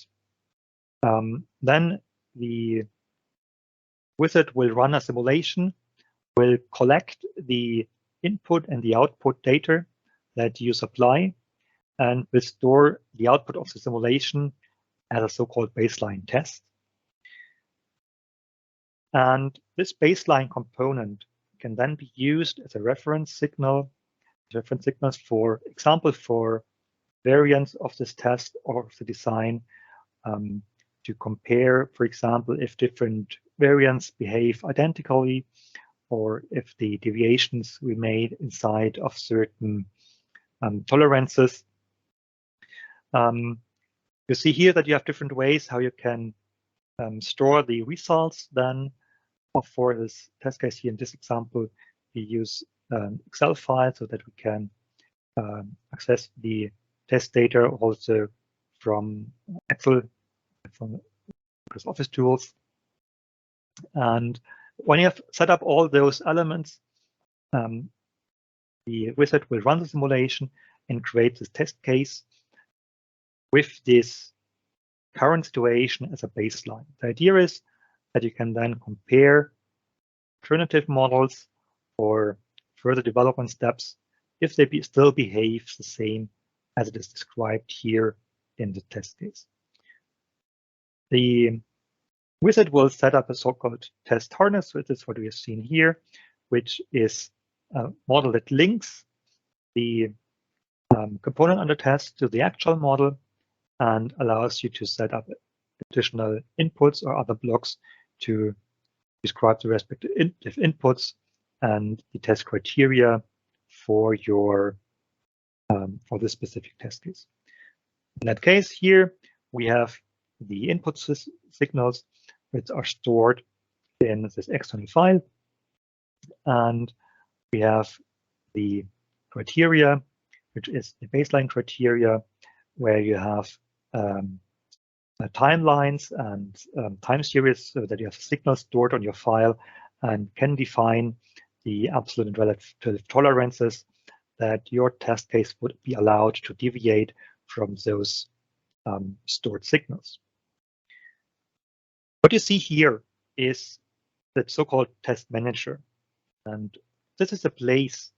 then the wizard will run a simulation, will collect the input and the output data that you supply, and will store the output of the simulation as a so-called baseline test. And this baseline component can then be used as a reference signals, for example, for variants of this test or the design, to compare, for example, if different variants behave identically, or if the deviations we made inside of certain tolerances. You see here that you have different ways how you can store the results then. For this test case here in this example, we use Excel file so that we can access the test data also from Excel, from Microsoft Office tools. And when you have set up all those elements, the wizard will run the simulation and create this test case with this current situation as a baseline. The idea is that you can then compare alternative models or further development steps if they still behave the same as it is described here in the test case. The wizard will set up a so-called test harness, which is what we have seen here, which is a model that links the component under test to the actual model and allows you to set up additional inputs or other blocks to describe the respective inputs and the test criteria for your for this specific test case. In that case here, we have the input signals which are stored in this external file, and we have the criteria, which is the baseline criteria, where you have timelines and time series so that you have signals stored on your file and can define the absolute and relative tolerances that your test case would be allowed to deviate from those stored signals. What you see here is the so-called test manager. And this is a place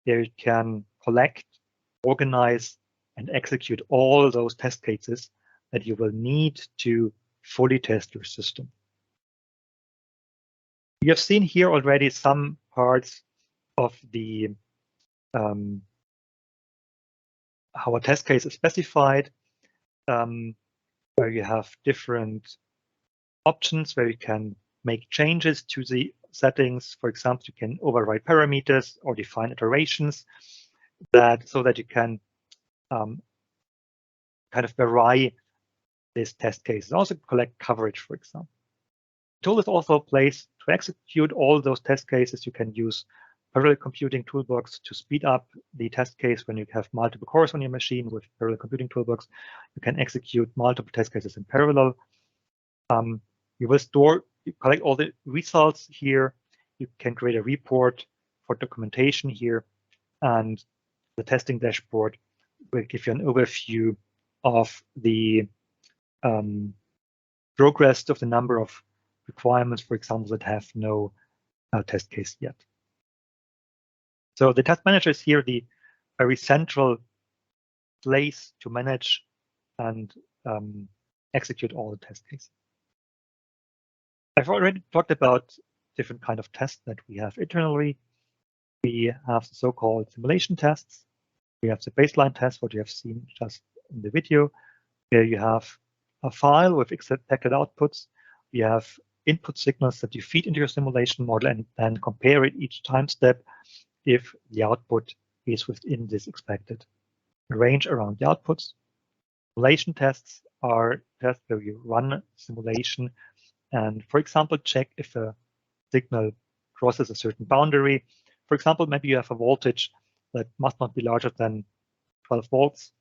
where you can collect, organize, and execute all those test cases that you will need to fully test your system. You have seen here already some parts of the how a test case is specified, where you have different options where you can make changes to the settings. For example, you can override parameters or define iterations so that you can kind of vary this test case. Also collect coverage, for example. The tool is also a place to execute all those test cases. You can use parallel computing toolbox to speed up the test case when you have multiple cores on your machine with parallel computing toolbox. You can execute multiple test cases in parallel. You will collect all the results here. You can create a report for documentation here, and the testing dashboard will give you an overview of the progress of the number of requirements, for example, that have no test case yet. So the test manager is here the very central place to manage and execute all the test cases. I've already talked about different kind of tests that we have internally. We have the so-called simulation tests. We have the baseline test, what you have seen just in the video. Here you have a file with expected outputs. You have input signals that you feed into your simulation model and then compare it each time step if the output is within this expected range around the outputs. Simulation tests are tests where you run simulation and, for example, check if a signal crosses a certain boundary. For example, maybe you have a voltage that must not be larger than 12 volts.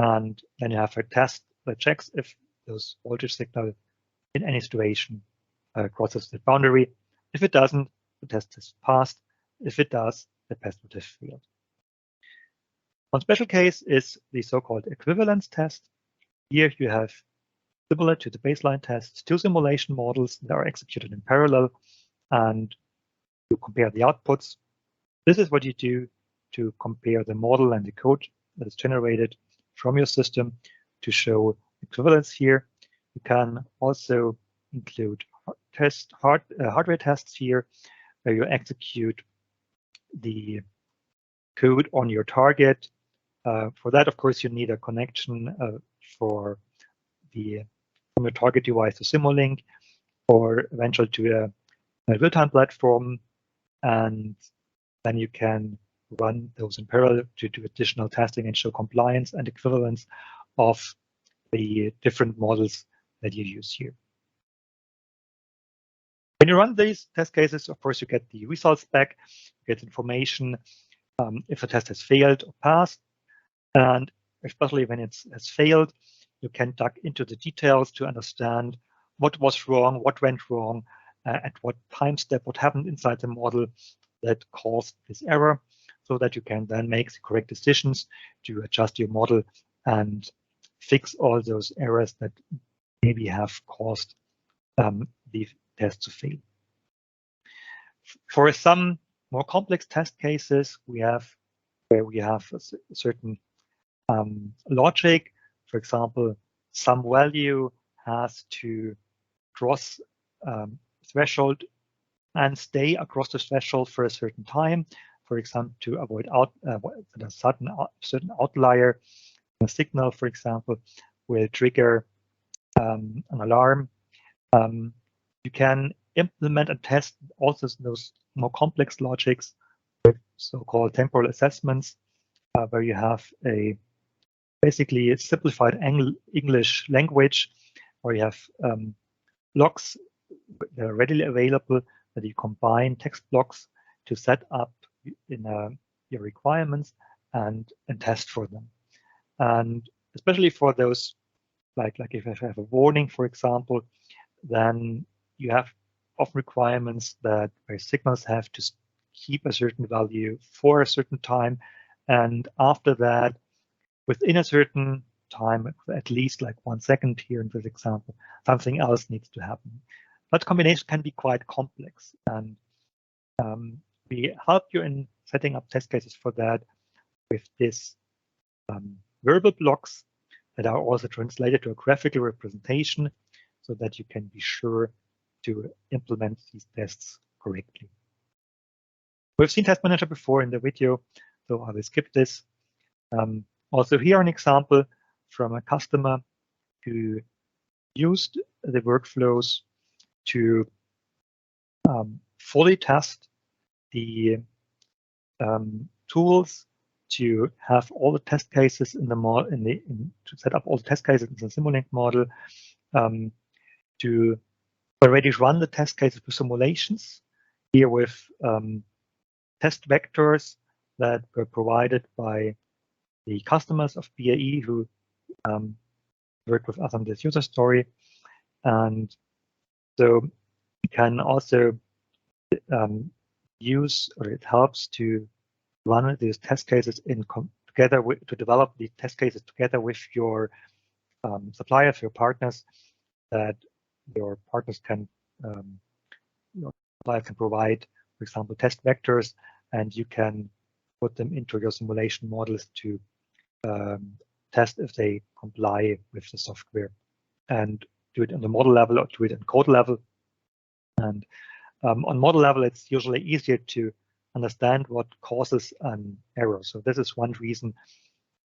And then you have a test that checks if those voltage signal in any situation crosses the boundary. If it doesn't, the test is passed. If it does, the test would have failed. One special case is the so-called equivalence test. Here you have, similar to the baseline test, two simulation models that are executed in parallel, and you compare the outputs. This is what you do to compare the model and the code that is generated from your system to show equivalence here. You can also include hardware tests here, where you execute the code on your target. For that, of course, you need a connection from your target device to Simulink, or eventually to a real-time platform, and then you can run those in parallel to do additional testing and show compliance and equivalence of the different models that you use here. When you run these test cases, of course, you get the results back, you get information if a test has failed or passed, and especially when it has failed, you can dig into the details to understand what was wrong, what went wrong, at what time step, what happened inside the model that caused this error, so that you can then make the correct decisions to adjust your model and fix all those errors that maybe have caused the test to fail. For some more complex test cases, where we have a certain logic. For example, some value has to cross threshold and stay across the threshold for a certain time. For example, to avoid a certain outlier, a signal, for example, will trigger an alarm. You can implement and test also those more complex logics with so-called temporal assessments, where you have basically a simplified English language, where you have blocks that are readily available, that you combine text blocks to set up in your requirements and test for them. And especially for those, like if I have a warning, for example, then you have often requirements that where signals have to keep a certain value for a certain time, and after that, within a certain time, at least like 1 second here in this example, something else needs to happen. That combination can be quite complex, and we help you in setting up test cases for that with this verbal blocks that are also translated to a graphical representation, so that you can be sure to implement these tests correctly. We've seen Test Manager before in the video, so I will skip this. Also here an example from a customer who used the workflows to fully test the tools to have all the test cases in the model, to set up all the test cases in the Simulink model, to already run the test cases with simulations here with test vectors that were provided by the customers of BAE who worked with us on this user story. And so you can also use, or it helps to run these test cases together with, to develop the test cases together with your suppliers, your partners, that your partners can, your supplier can provide, for example, test vectors, and you can put them into your simulation models to test if they comply with the software, and do it on the model level or do it in code level. And on model level, it's usually easier to understand what causes an error. So this is one reason,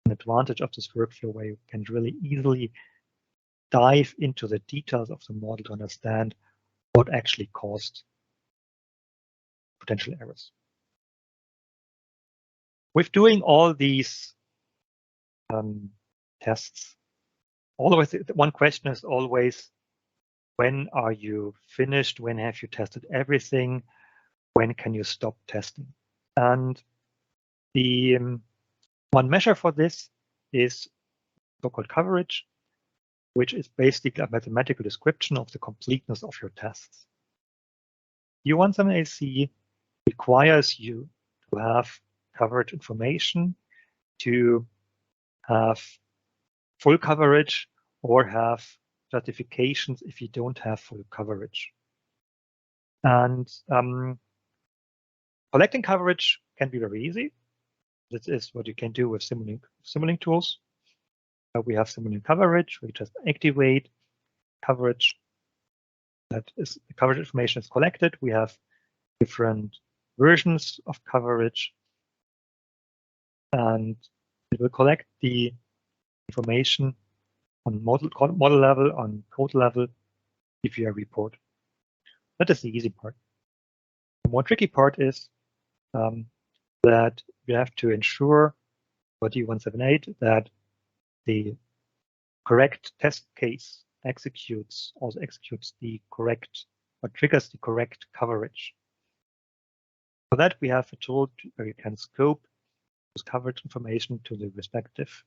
an advantage of this workflow, where you can really easily dive into the details of the model to understand what actually caused potential errors. With doing all these tests, always one question is always, when are you finished? When have you tested everything? When can you stop testing? And the one measure for this is so-called coverage, which is basically a mathematical description of the completeness of your tests. DO-178C requires you to have coverage information, to have full coverage, or have justifications if you don't have full coverage. And collecting coverage can be very easy. This is what you can do with Simulink tools. We have Simulink coverage. We just activate coverage. That is, the coverage information is collected. We have different versions of coverage, and it will collect the information on model level, on code level, give you a report. That is the easy part. The more tricky part is that you have to ensure for DO-178 that the correct test case also executes the correct, or triggers the correct coverage. For that, we have a tool where you can scope this coverage information to the respective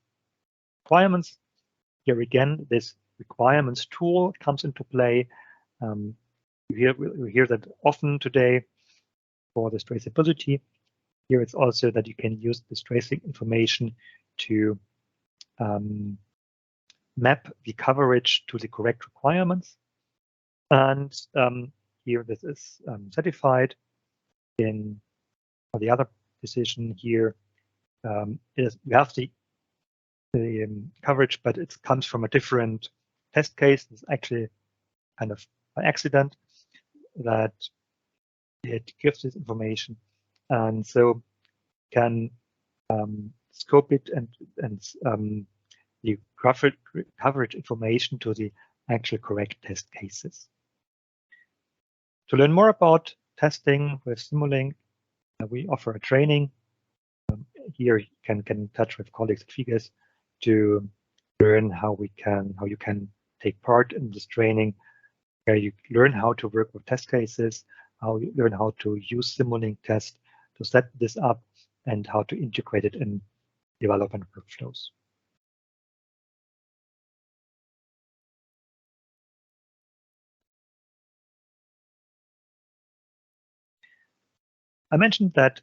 requirements. Here again, this requirements tool comes into play. You hear that often today for this traceability. Here it's also that you can use this tracing information to map the coverage to the correct requirements. And here this is certified. In the other decision here is we have the coverage, but it comes from a different test case. It's actually kind of by accident that it gives this information, and so can scope it and the coverage information to the actual correct test cases. To learn more about testing with Simulink, we offer a training. Here you can get in touch with colleagues at FİGES to learn how you can take part in this training, where you learn how to work with test cases, how you learn how to use Simulink test to set this up, and how to integrate it in development workflows. I mentioned that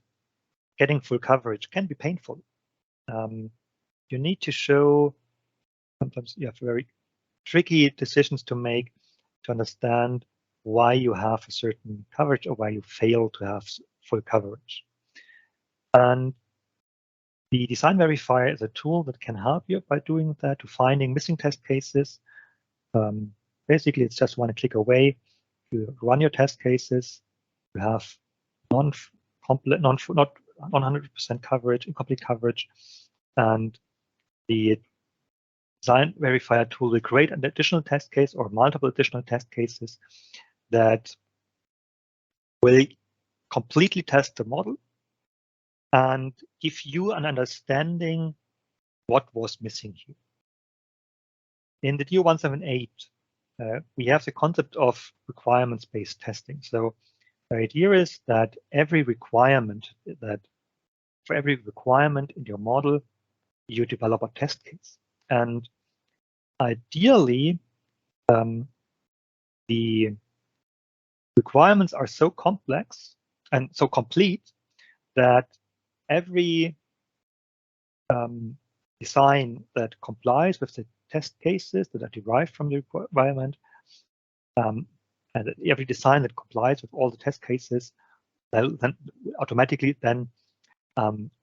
getting full coverage can be painful. You need to show, sometimes you have very tricky decisions to make to understand why you have a certain coverage or why you fail to have full coverage. And the design verifier is a tool that can help you by doing that, to finding missing test cases. Basically, it's just one click away. You run your test cases. You have not 100% coverage, incomplete coverage, and the design verifier tool will create an additional test case or multiple additional test cases that will completely test the model and give you an understanding what was missing here. In the DO-178, we have the concept of requirements-based testing. So the idea is that for every requirement in your model, you develop a test case. And ideally, the requirements are so complex and so complete that every design that complies with the test cases that are derived from the requirement, and every design that complies with all the test cases, then automatically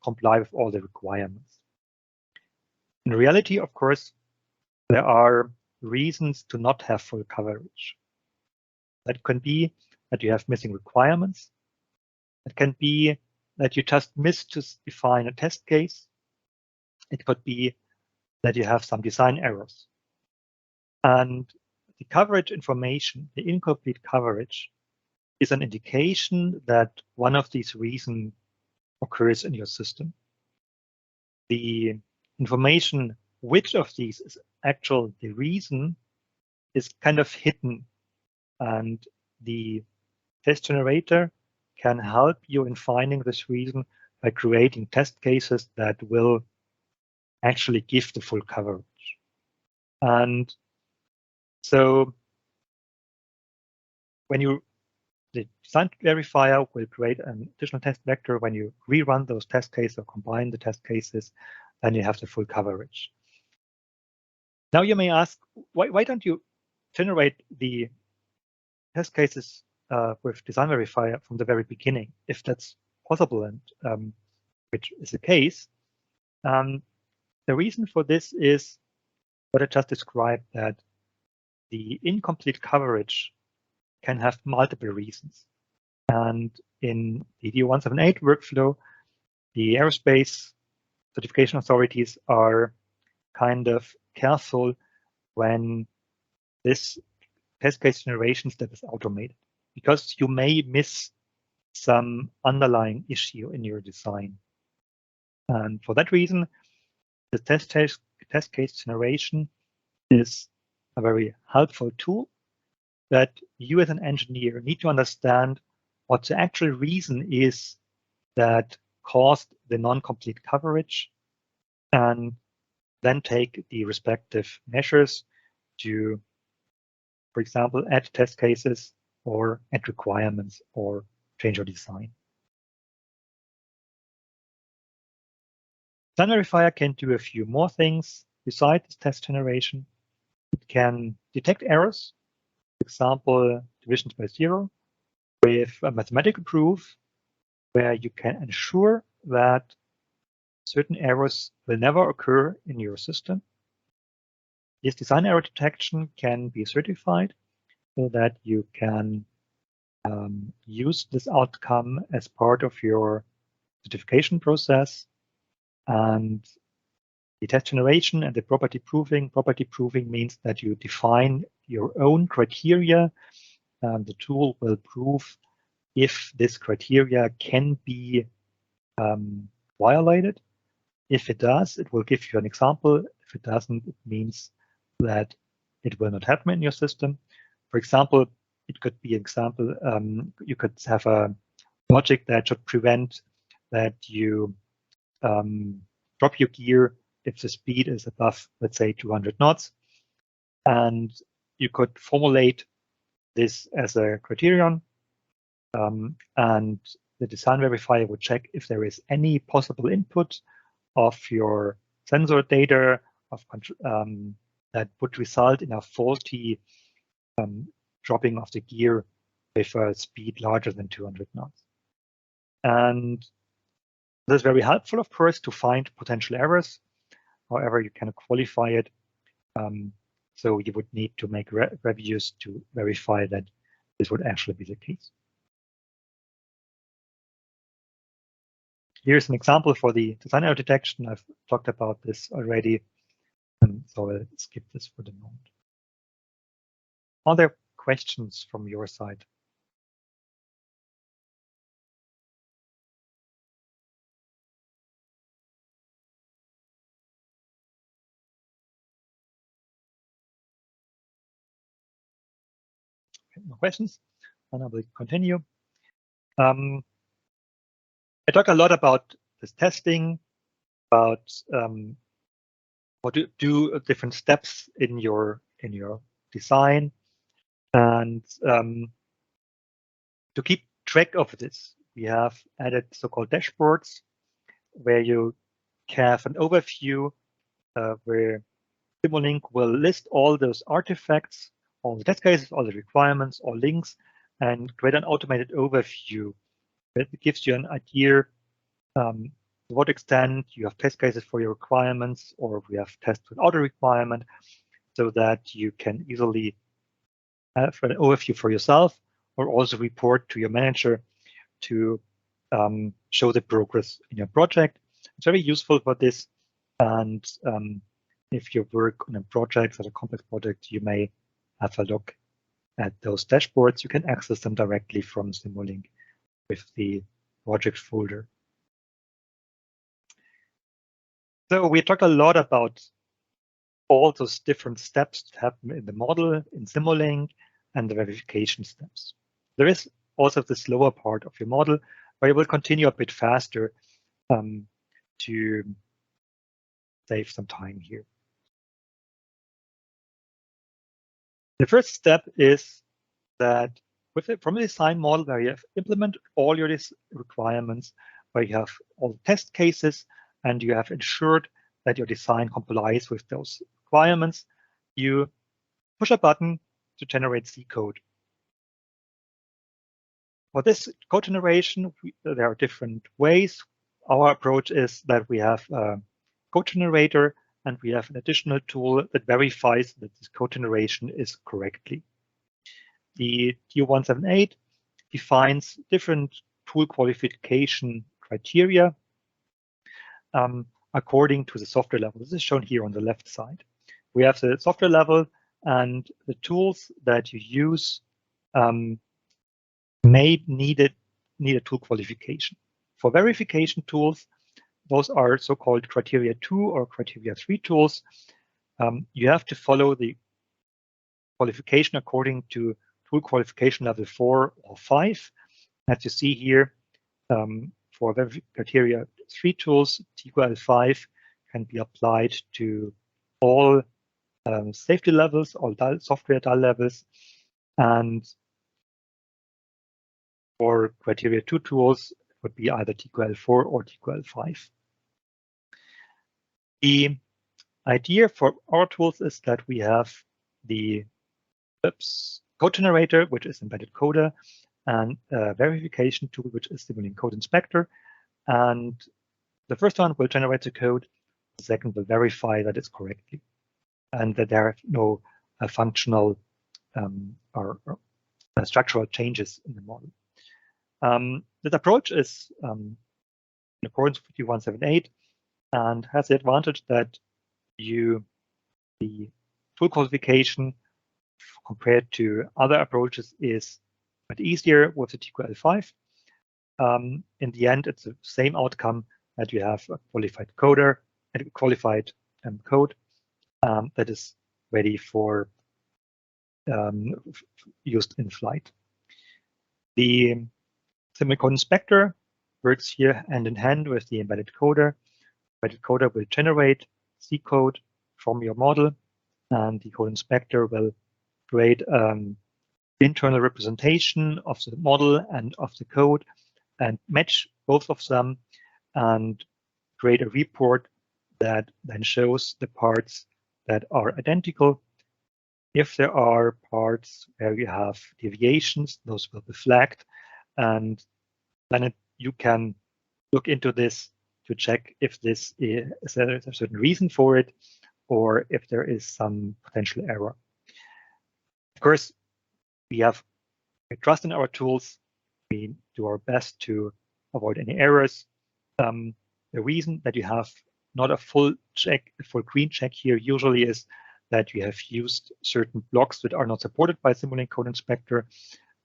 comply with all the requirements. In reality, of course, there are reasons to not have full coverage. That can be that you have missing requirements. It can be that you just missed to define a test case. It could be that you have some design errors. And the coverage information, the incomplete coverage, is an indication that one of these reasons occurs in your system. The information which of these is actual the reason is kind of hidden, and the test generator can help you in finding this reason by creating test cases that will actually give the full coverage. And so when the design verifier will create an additional test vector. When you rerun those test cases or combine the test cases, then you have the full coverage. Now you may ask, why don't you generate the test cases with design verifier from the very beginning, if that's possible, and which is the case? The reason for this is what I just described, that the incomplete coverage can have multiple reasons. And in the DO-178 workflow, the aerospace certification authorities are kind of careful when this test case generation step is automated, because you may miss some underlying issue in your design. And for that reason, the test case generation is a very helpful tool that you as an engineer need to understand what the actual reason is that caused the non-complete coverage, and then take the respective measures to, for example, add test cases or add requirements or change your design. Design verifier can do a few more things besides test generation. It can detect errors, for example, divisions by zero, with a mathematical proof where you can ensure that certain errors will never occur in your system. This design error detection can be certified so that you can use this outcome as part of your certification process. And the test generation and the property proving means that you define your own criteria. The tool will prove if this criteria can be violated. If it does, it will give you an example. If it doesn't, it means that it will not happen in your system. For example, it could be an example, you could have a logic that should prevent that you drop your gear if the speed is above, let's say, 200 knots. And you could formulate this as a criterion, and the design verifier would check if there is any possible input of your sensor data that would result in a faulty dropping of the gear with a speed larger than 200 knots. And this is very helpful, of course, to find potential errors. However, you can qualify it. So you would need to make reviews to verify that this would actually be the case. Here's an example for the design error detection. I've talked about this already, so I'll skip this for the moment. Are there questions from your side? No questions, and I will continue. I talked a lot about this testing, about what to do different steps in your design, and to keep track of this, we have added so-called dashboards where you have an overview where Simulink will list all those artifacts, all the test cases, all the requirements, all links, and create an automated overview that gives you an idea to what extent you have test cases for your requirements, or we have tests without a requirement, so that you can easily have an overview for yourself, or also report to your manager to show the progress in your project. It's very useful for this. And if you work on a project, or a complex project, you may have a look at those dashboards. You can access them directly from Simulink with the project folder. So we talked a lot about all those different steps that happen in the model, in Simulink, and the verification steps. There is also the slower part of your model, where you will continue a bit faster to save some time here. The first step is that from a design model where you have implemented all your requirements, where you have all the test cases, and you have ensured that your design complies with those requirements, you push a button to generate C code. For this code generation, there are different ways. Our approach is that we have a code generator, and we have an additional tool that verifies that this code generation is correctly. The DO-178 defines different tool qualification criteria according to the software level. This is shown here on the left side. We have the software level, and the tools that you use may need a tool qualification. For verification tools, those are so-called criteria 2 or criteria 3 tools. You have to follow the qualification according to tool qualification level 4 or 5. As you see here, for criteria 3 tools, TQL5 can be applied to all safety levels, all software DAL levels, and for criteria 2 tools, it would be either TQL4 or TQL5. The idea for our tools is that we have the code generator, which is embedded coder, and a verification tool, which is Simulink Code Inspector. And the first one will generate the code. The second will verify that it's correctly, and that there are no functional or structural changes in the model. This approach is in accordance with DO-178 and has the advantage that the tool qualification compared to other approaches is much easier with the TQL5. In the end, it's the same outcome that you have a qualified coder and qualified code that is ready for used in flight. The Simulink Code Inspector works here hand in hand with the embedded coder. Embedded coder will generate C code from your model, and the Code Inspector will create internal representation of the model and of the code and match both of them and create a report that then shows the parts that are identical. If there are parts where you have deviations, those will be flagged, and then you can look into this to check if this is there a certain reason for it or if there is some potential error. Of course, we trust in our tools. We do our best to avoid any errors. The reason that you have not a full green check here usually is that you have used certain blocks that are not supported by Simulink Code Inspector.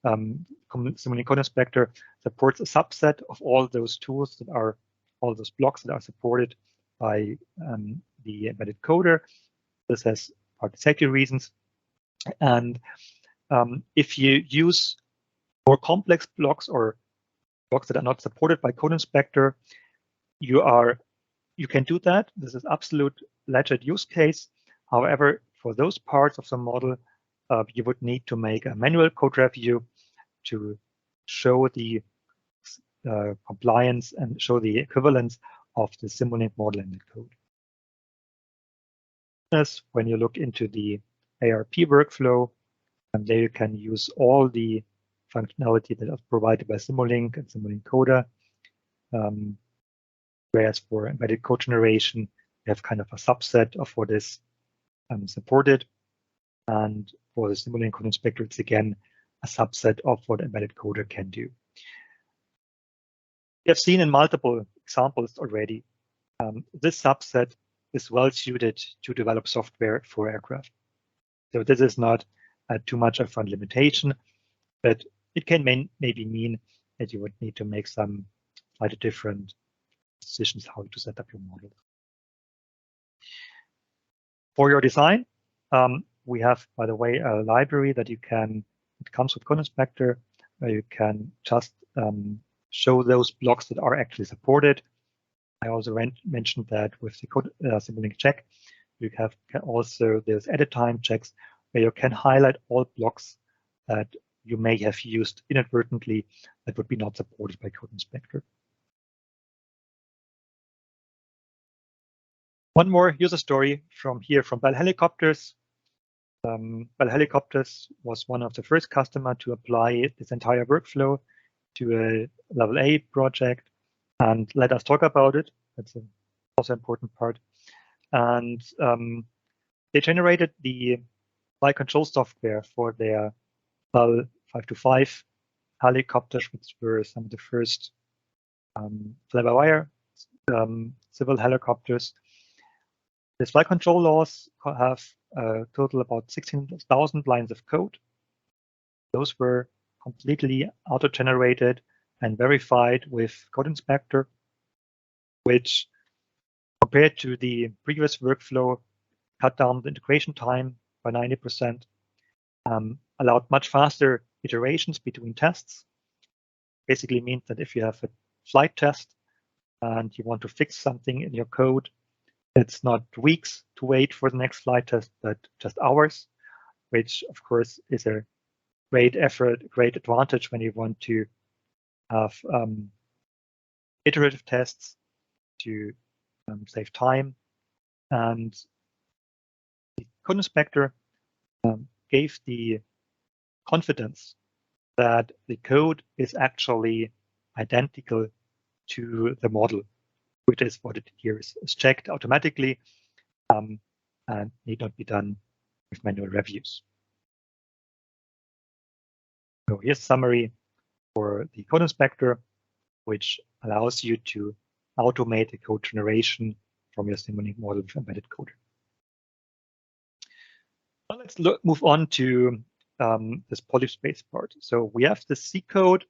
Simulink Code Inspector supports a subset of all those tools that are all those blocks that are supported by the embedded coder. This has part safety reasons. And if you use more complex blocks or blocks that are not supported by Code Inspector, you can do that. This is absolute legit use case. However, for those parts of the model, you would need to make a manual code review to show the compliance and show the equivalence of the Simulink model in the code. When you look into the ARP workflow, and there you can use all the functionality that is provided by Simulink and Simulink Coder. Whereas for embedded code generation, we have kind of a subset of what is supported. And for the Simulink Code Inspector, it's again a subset of what embedded coder can do. We have seen in multiple examples already, this subset is well suited to develop software for aircraft. So this is not too much of a limitation, but it can maybe mean that you would need to make some slightly different decisions how to set up your model. For your design, we have, by the way, a library that you can, it comes with Code Inspector, where you can just show those blocks that are actually supported. I also mentioned that with the code Simulink check, you have also there's edit time checks where you can highlight all blocks that you may have used inadvertently that would be not supported by Code Inspector. One more user story from Bell Helicopters. Bell Helicopters was one of the first customers to apply this entire workflow to a level A project, and let us talk about it. That's also an important part. And they generated the flight control software for their Bell 525 helicopters, which were some of the first fly-by-wire civil helicopters. The flight control laws have a total about 16,000 lines of code. Those were completely auto-generated and verified with Code Inspector, which compared to the previous workflow cut down the integration time by 90%, allowed much faster iterations between tests. Basically means that if you have a flight test and you want to fix something in your code, it's not weeks to wait for the next flight test, but just hours, which of course is a great effort, great advantage when you want to have iterative tests to save time. And the Code Inspector gave the confidence that the code is actually identical to the model, which is what it here is checked automatically and need not be done with manual reviews. So here's a summary for the Code Inspector, which allows you to automate the code generation from your Simulink model with embedded code. Now let's move on to this polyspace part. So we have the C code.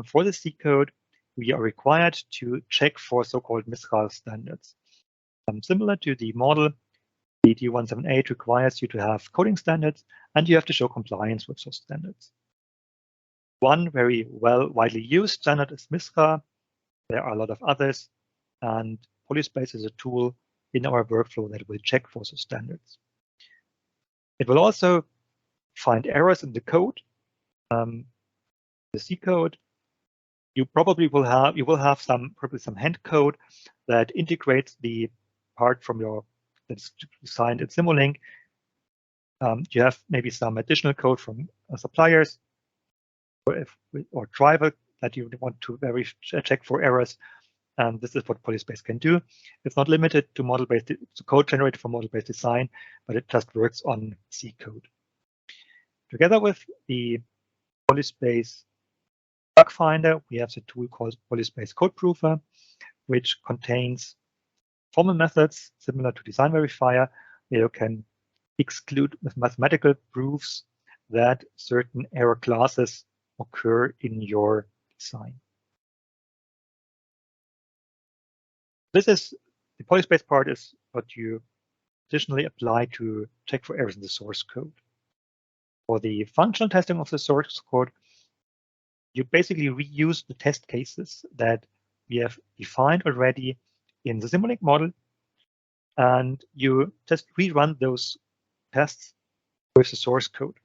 For the C code, we are required to check for so-called Mistral standards. Similar to the model, the DO-178 requires you to have coding standards, and you have to show compliance with those standards. One very widely used standard is Mistral. There are a lot of others, and polyspace is a tool in our workflow that will check for those standards. It will also find errors in the code, the C code. You probably will have some hand code that integrates the part from your that's designed in Simulink. You have maybe some additional code from suppliers or driver that you want to check for errors. And this is what polyspace can do. It's not limited to model-based code generated for model-based design, but it just works on C code. Together with the polyspace bug finder, we have the tool called polyspace code proofer, which contains formal methods similar to design verifier, where you can exclude with mathematical proofs that certain error classes occur in your design. This is the polyspace part is what you additionally apply to check for errors in the source code. For the functional testing of the source code, you basically reuse the test cases that we have defined already in the Simulink model, and you just rerun those tests with the source code.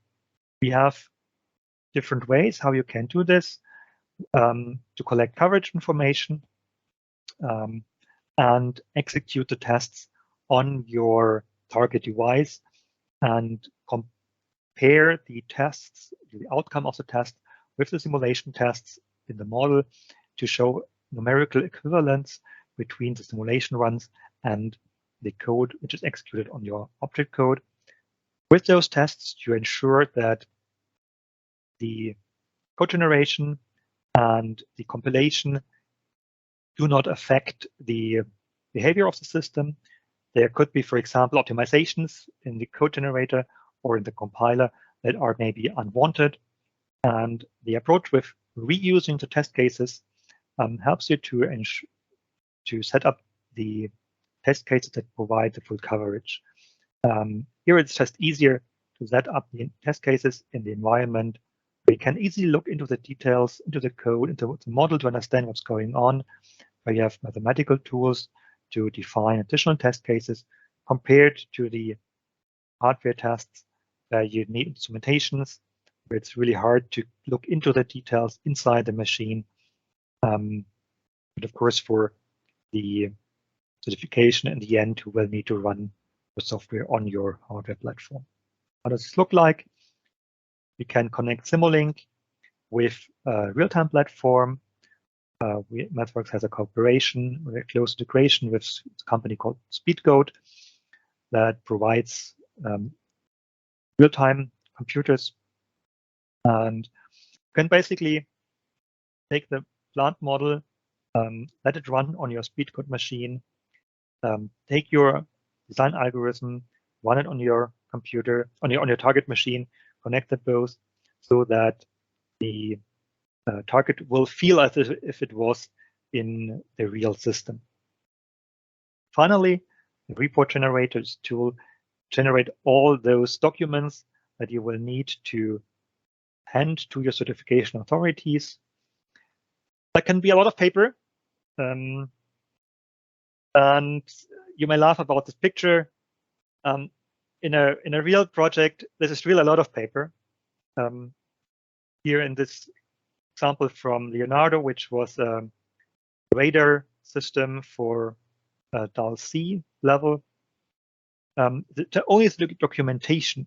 We have different ways how you can do this to collect coverage information and execute the tests on your target device and compare the tests, the outcome of the test with the simulation tests in the model to show numerical equivalence between the simulation runs and the code which is executed on your object code. With those tests, you ensure that the code generation and the compilation do not affect the behavior of the system. There could be, for example, optimizations in the code generator or in the compiler that are maybe unwanted. And the approach with reusing the test cases helps you to set up the test cases that provide the full coverage. Here it's just easier to set up the test cases in the environment where you can easily look into the details, into the code, into the model to understand what's going on, where you have mathematical tools to define additional test cases compared to the hardware tests where you need instrumentations, where it's really hard to look into the details inside the machine. But of course, for the certification in the end, you will need to run the software on your hardware platform. How does this look like? We can connect Simulink with a real-time platform. MathWorks has a cooperation, a close integration with a company called SpeedCode that provides real-time computers, and you can basically take the plant model, let it run on your SpeedCode machine, take your design algorithm, run it on your computer, on your target machine, connect them both so that the target will feel as if it was in the real system. Finally, the report generators tool generate all those documents that you will need to hand to your certification authorities. That can be a lot of paper. And you may laugh about this picture. In a real project, this is really a lot of paper. Here in this example from Leonardo, which was a radar system for DAL-C level, only the documentation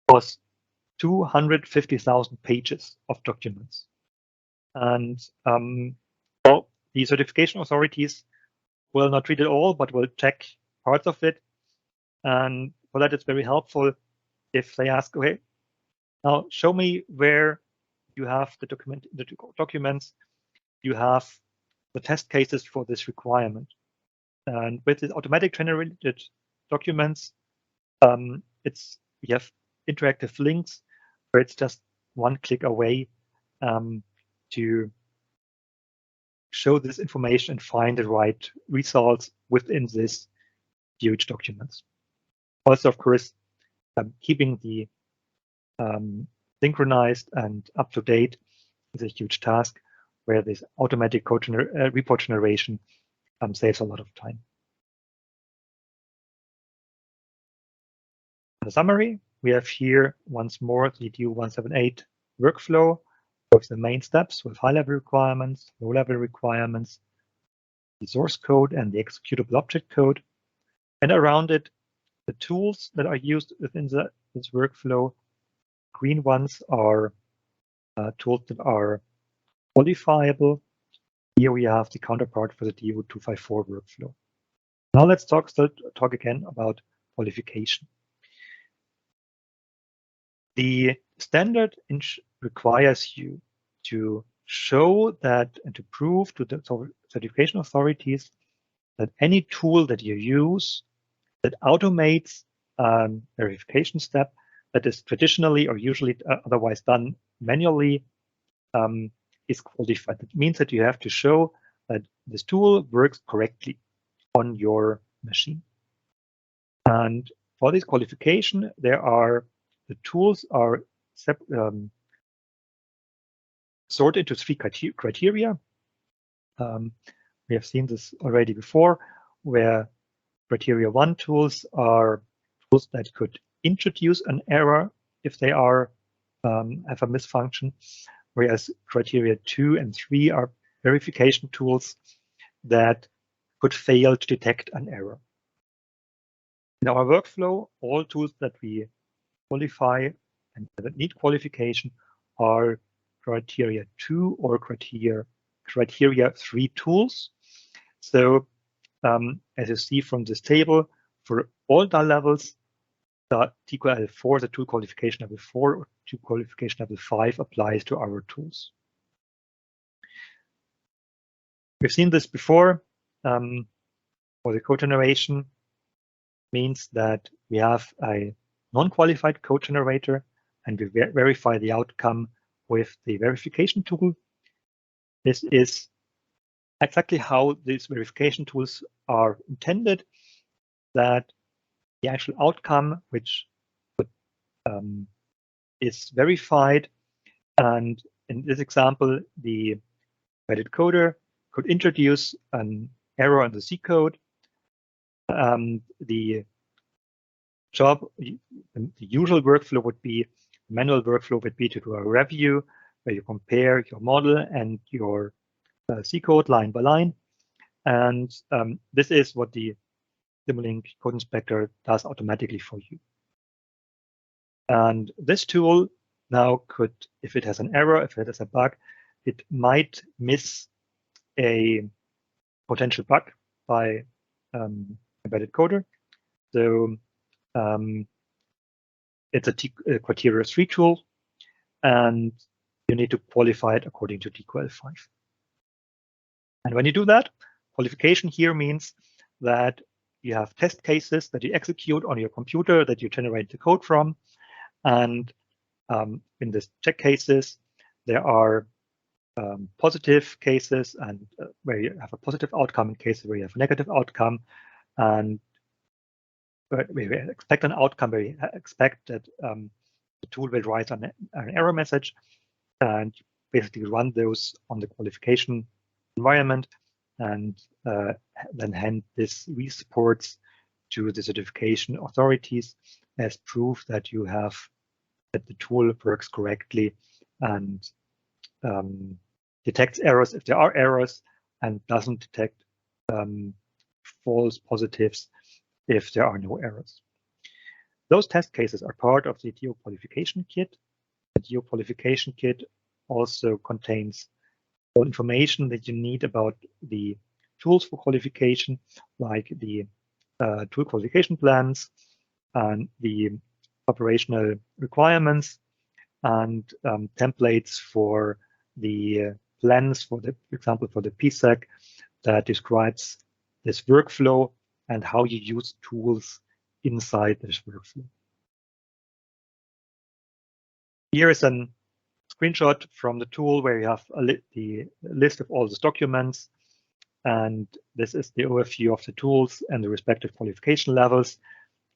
was 250,000 pages of documents. And well, the certification authorities will not read it all, but will check parts of it. And for that, it's very helpful if they ask, okay, now show me where you have the documents, you have the test cases for this requirement. And with the automatic generated documents, we have interactive links where it's just one click away to show this information and find the right results within this huge documents. Also, of course, keeping the synchronized and up to date is a huge task where this automatic code report generation saves a lot of time. The summary, we have here once more the DO-178 workflow with the main steps with high-level requirements, low-level requirements, the source code and the executable object code, and around it, the tools that are used within this workflow. Green ones are tools that are qualifiable. Here we have the counterpart for the DO-254 workflow. Now let's talk again about qualification. The standard requires you to show that and to prove to the certification authorities that any tool that you use that automates a verification step that is traditionally or usually otherwise done manually is qualified. That means that you have to show that this tool works correctly on your machine. And for this qualification, the tools are sorted into 3 criteria. We have seen this already before, where criteria 1 tools are tools that could introduce an error if they are have a misfunction, whereas criteria 2 and 3 are verification tools that could fail to detect an error. In our workflow, all tools that we qualify and that need qualification are criteria 2 or criteria 3 tools. So as you see from this table, for all DAL levels, the TQL4, the tool qualification level 4 or tool qualification level 5 applies to our tools. We've seen this before. For the code generation, means that we have a non-qualified code generator and we verify the outcome with the verification tool. This is exactly how these verification tools are intended, that the actual outcome which is verified, and in this example, the embedded coder could introduce an error in the C code. The usual workflow would be, manual workflow would be to do a review where you compare your model and your C code line by line. And this is what the Simulink Code Inspector does automatically for you. And this tool now could, if it has an error, if it has a bug, it might miss a potential bug by embedded coder. So it's a criteria 3 tool, and you need to qualify it according to DQL5. And when you do that, qualification here means that you have test cases that you execute on your computer that you generate the code from. And in these check cases, there are positive cases and where you have a positive outcome, in cases where you have a negative outcome, and we expect an outcome where we expect that the tool will write an error message, and basically run those on the qualification environment, and then hand this reports to the certification authorities as proof that you have that the tool works correctly and detects errors if there are errors, and doesn't detect false positives if there are no errors. Those test cases are part of the DO qualification kit. The DO qualification kit also contains all information that you need about the tools for qualification, like the tool qualification plans and the operational requirements, and templates for the plans, for example, for the PSEC, that describes this workflow and how you use tools inside this workflow. Here is a screenshot from the tool where you have the list of all these documents, and this is the overview of the tools and the respective qualification levels.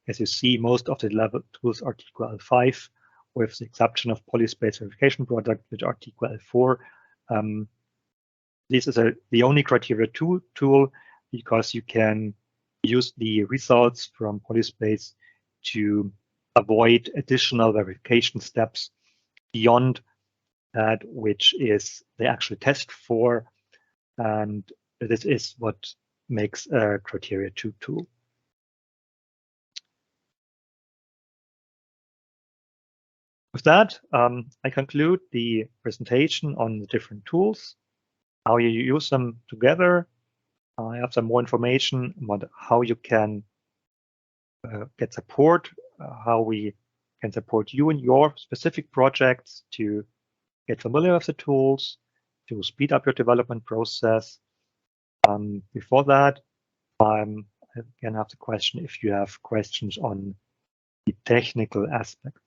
As you see, most of the level tools are TQL5, with the exception of Polyspace verification product, which are TQL4. This is the only criteria 2 tool, because you can use the results from Polyspace to avoid additional verification steps beyond that which is the actual test for, and this is what makes a criteria 2 tool. With that, I conclude the presentation on the different tools, how you use them together. I have some more information about how you can get support, how we can support you in your specific projects to get familiar with the tools, to speed up your development process. Before that, I can have the question if you have questions on the technical aspects.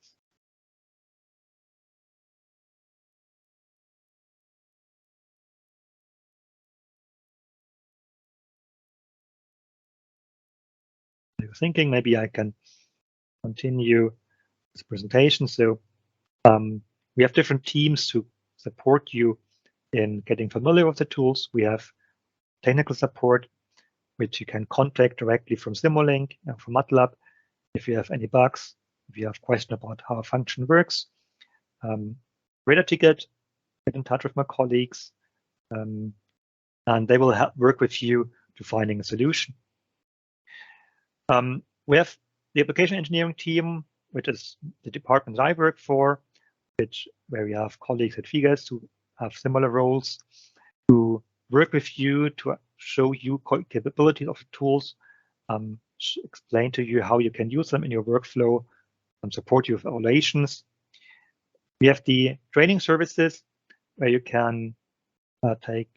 You're thinking maybe I can continue this presentation. So we have different teams to support you in getting familiar with the tools. We have technical support, which you can contact directly from Simulink and from MATLAB if you have any bugs, if you have questions about how a function works. Read a ticket, get in touch with my colleagues, and they will work with you to finding a solution. We have the application engineering team, which is the department I work for, where we have colleagues at FİGES who have similar roles, to work with you to show you capabilities of the tools, explain to you how you can use them in your workflow, and support you with evaluations. We have the training services where you can take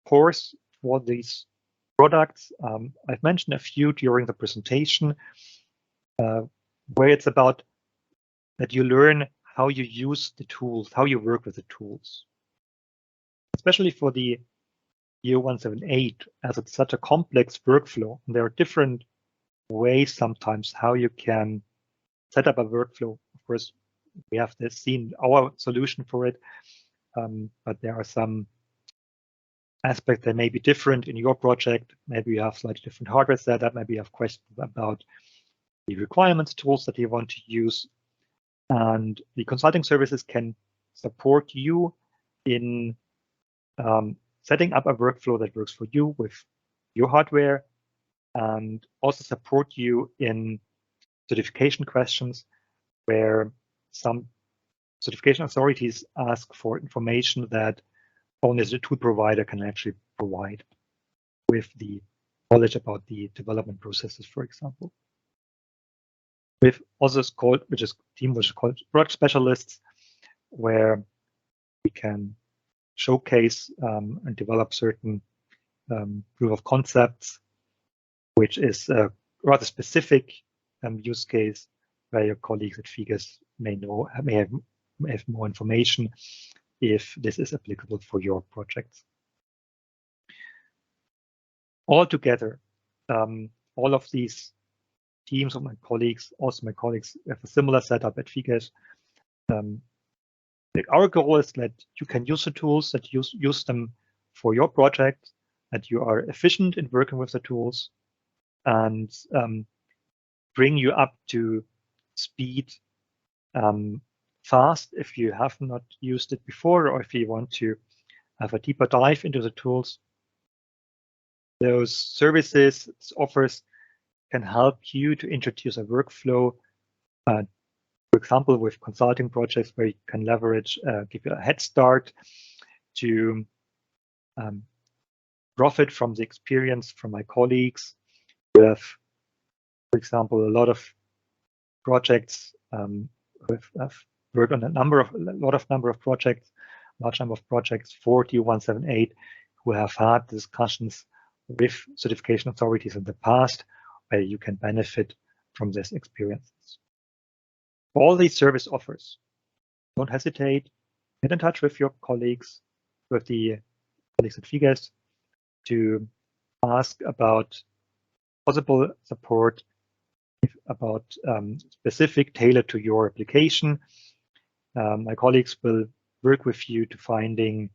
course for these products. I've mentioned a few during the presentation, where it's about that you learn how you use the tools, how you work with the tools. Especially for the DO-178, as it's such a complex workflow, and there are different ways sometimes how you can set up a workflow. Of course, we have seen our solution for it, but there are some aspects that may be different in your project. Maybe you have slightly different hardware setup. Maybe you have questions about the requirements tools that you want to use. And the consulting services can support you in setting up a workflow that works for you with your hardware, and also support you in certification questions where some certification authorities ask for information that only the tool provider can actually provide with the knowledge about the development processes, for example. With also called, which is called product specialists, where we can showcase and develop certain proof of concepts, which is a rather specific use case where your colleagues at FİGES may have more information if this is applicable for your projects. Altogether, all of these teams of my colleagues, also my colleagues have a similar setup at FİGES. Our goal is that you can use the tools, that you use them for your project, that you are efficient in working with the tools, and bring you up to speed fast if you have not used it before, or if you want to have a deeper dive into the tools. Those services, offers, can help you to introduce a workflow, for example, with consulting projects where you can leverage, give you a head start to profit from the experience from my colleagues. We have, for example, a lot of projects have worked on large number of projects for DO-178, who have had discussions with certification authorities in the past, where you can benefit from this experiences. For all these service offers, don't hesitate, get in touch with your colleagues, with the colleagues at FİGES, to ask about possible support, about specific tailored to your application. My colleagues will work with you to finding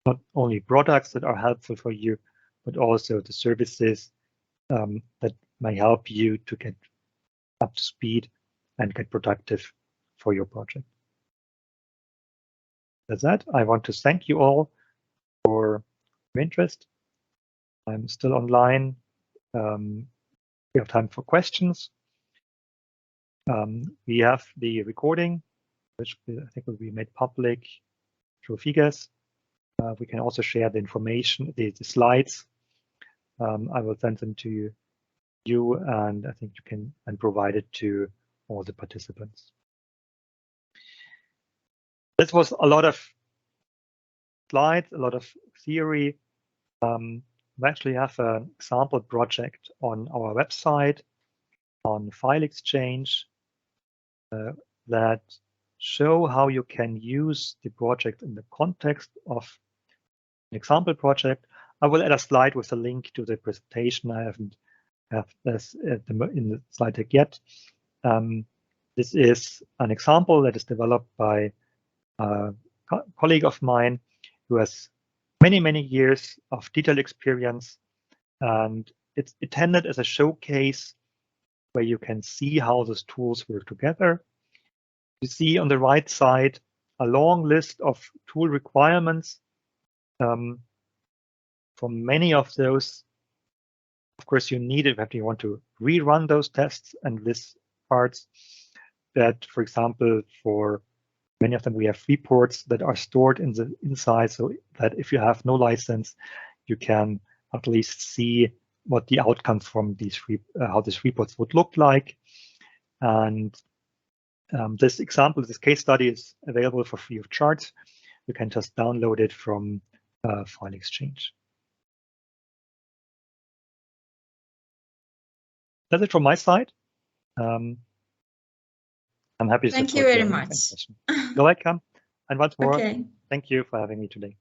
not only products that are helpful for you, but also the services that may help you to get up to speed and get productive for your project. With that, I want to thank you all for your interest. I'm still online. We have time for questions. We have the recording, which I think will be made public through FİGES. We can also share the information, the slides. I will send them to you, and I think you can provide it to all the participants. This was a lot of slides, a lot of theory. We actually have an example project on our website on File Exchange that show how you can use the project in the context of an example project. I will add a slide with a link to the presentation. I haven't have this in the slide deck yet. This is an example that is developed by a colleague of mine who has many years of detailed experience, and it's intended as a showcase where you can see how those tools work together. You see on the right side a long list of tool requirements. For many of those, of course, you need it if you want to rerun those tests and list parts that, for example, for many of them, we have reports that are stored in the inside, so that if you have no license, you can at least see what the outcomes from these how these reports would look like. And this example, this case study, is available for free of charge. You can just download it from File Exchange. that's it from my side. I'm happy to Thank you support very your much. question. You're welcome. And once more, Okay. thank you for having me today.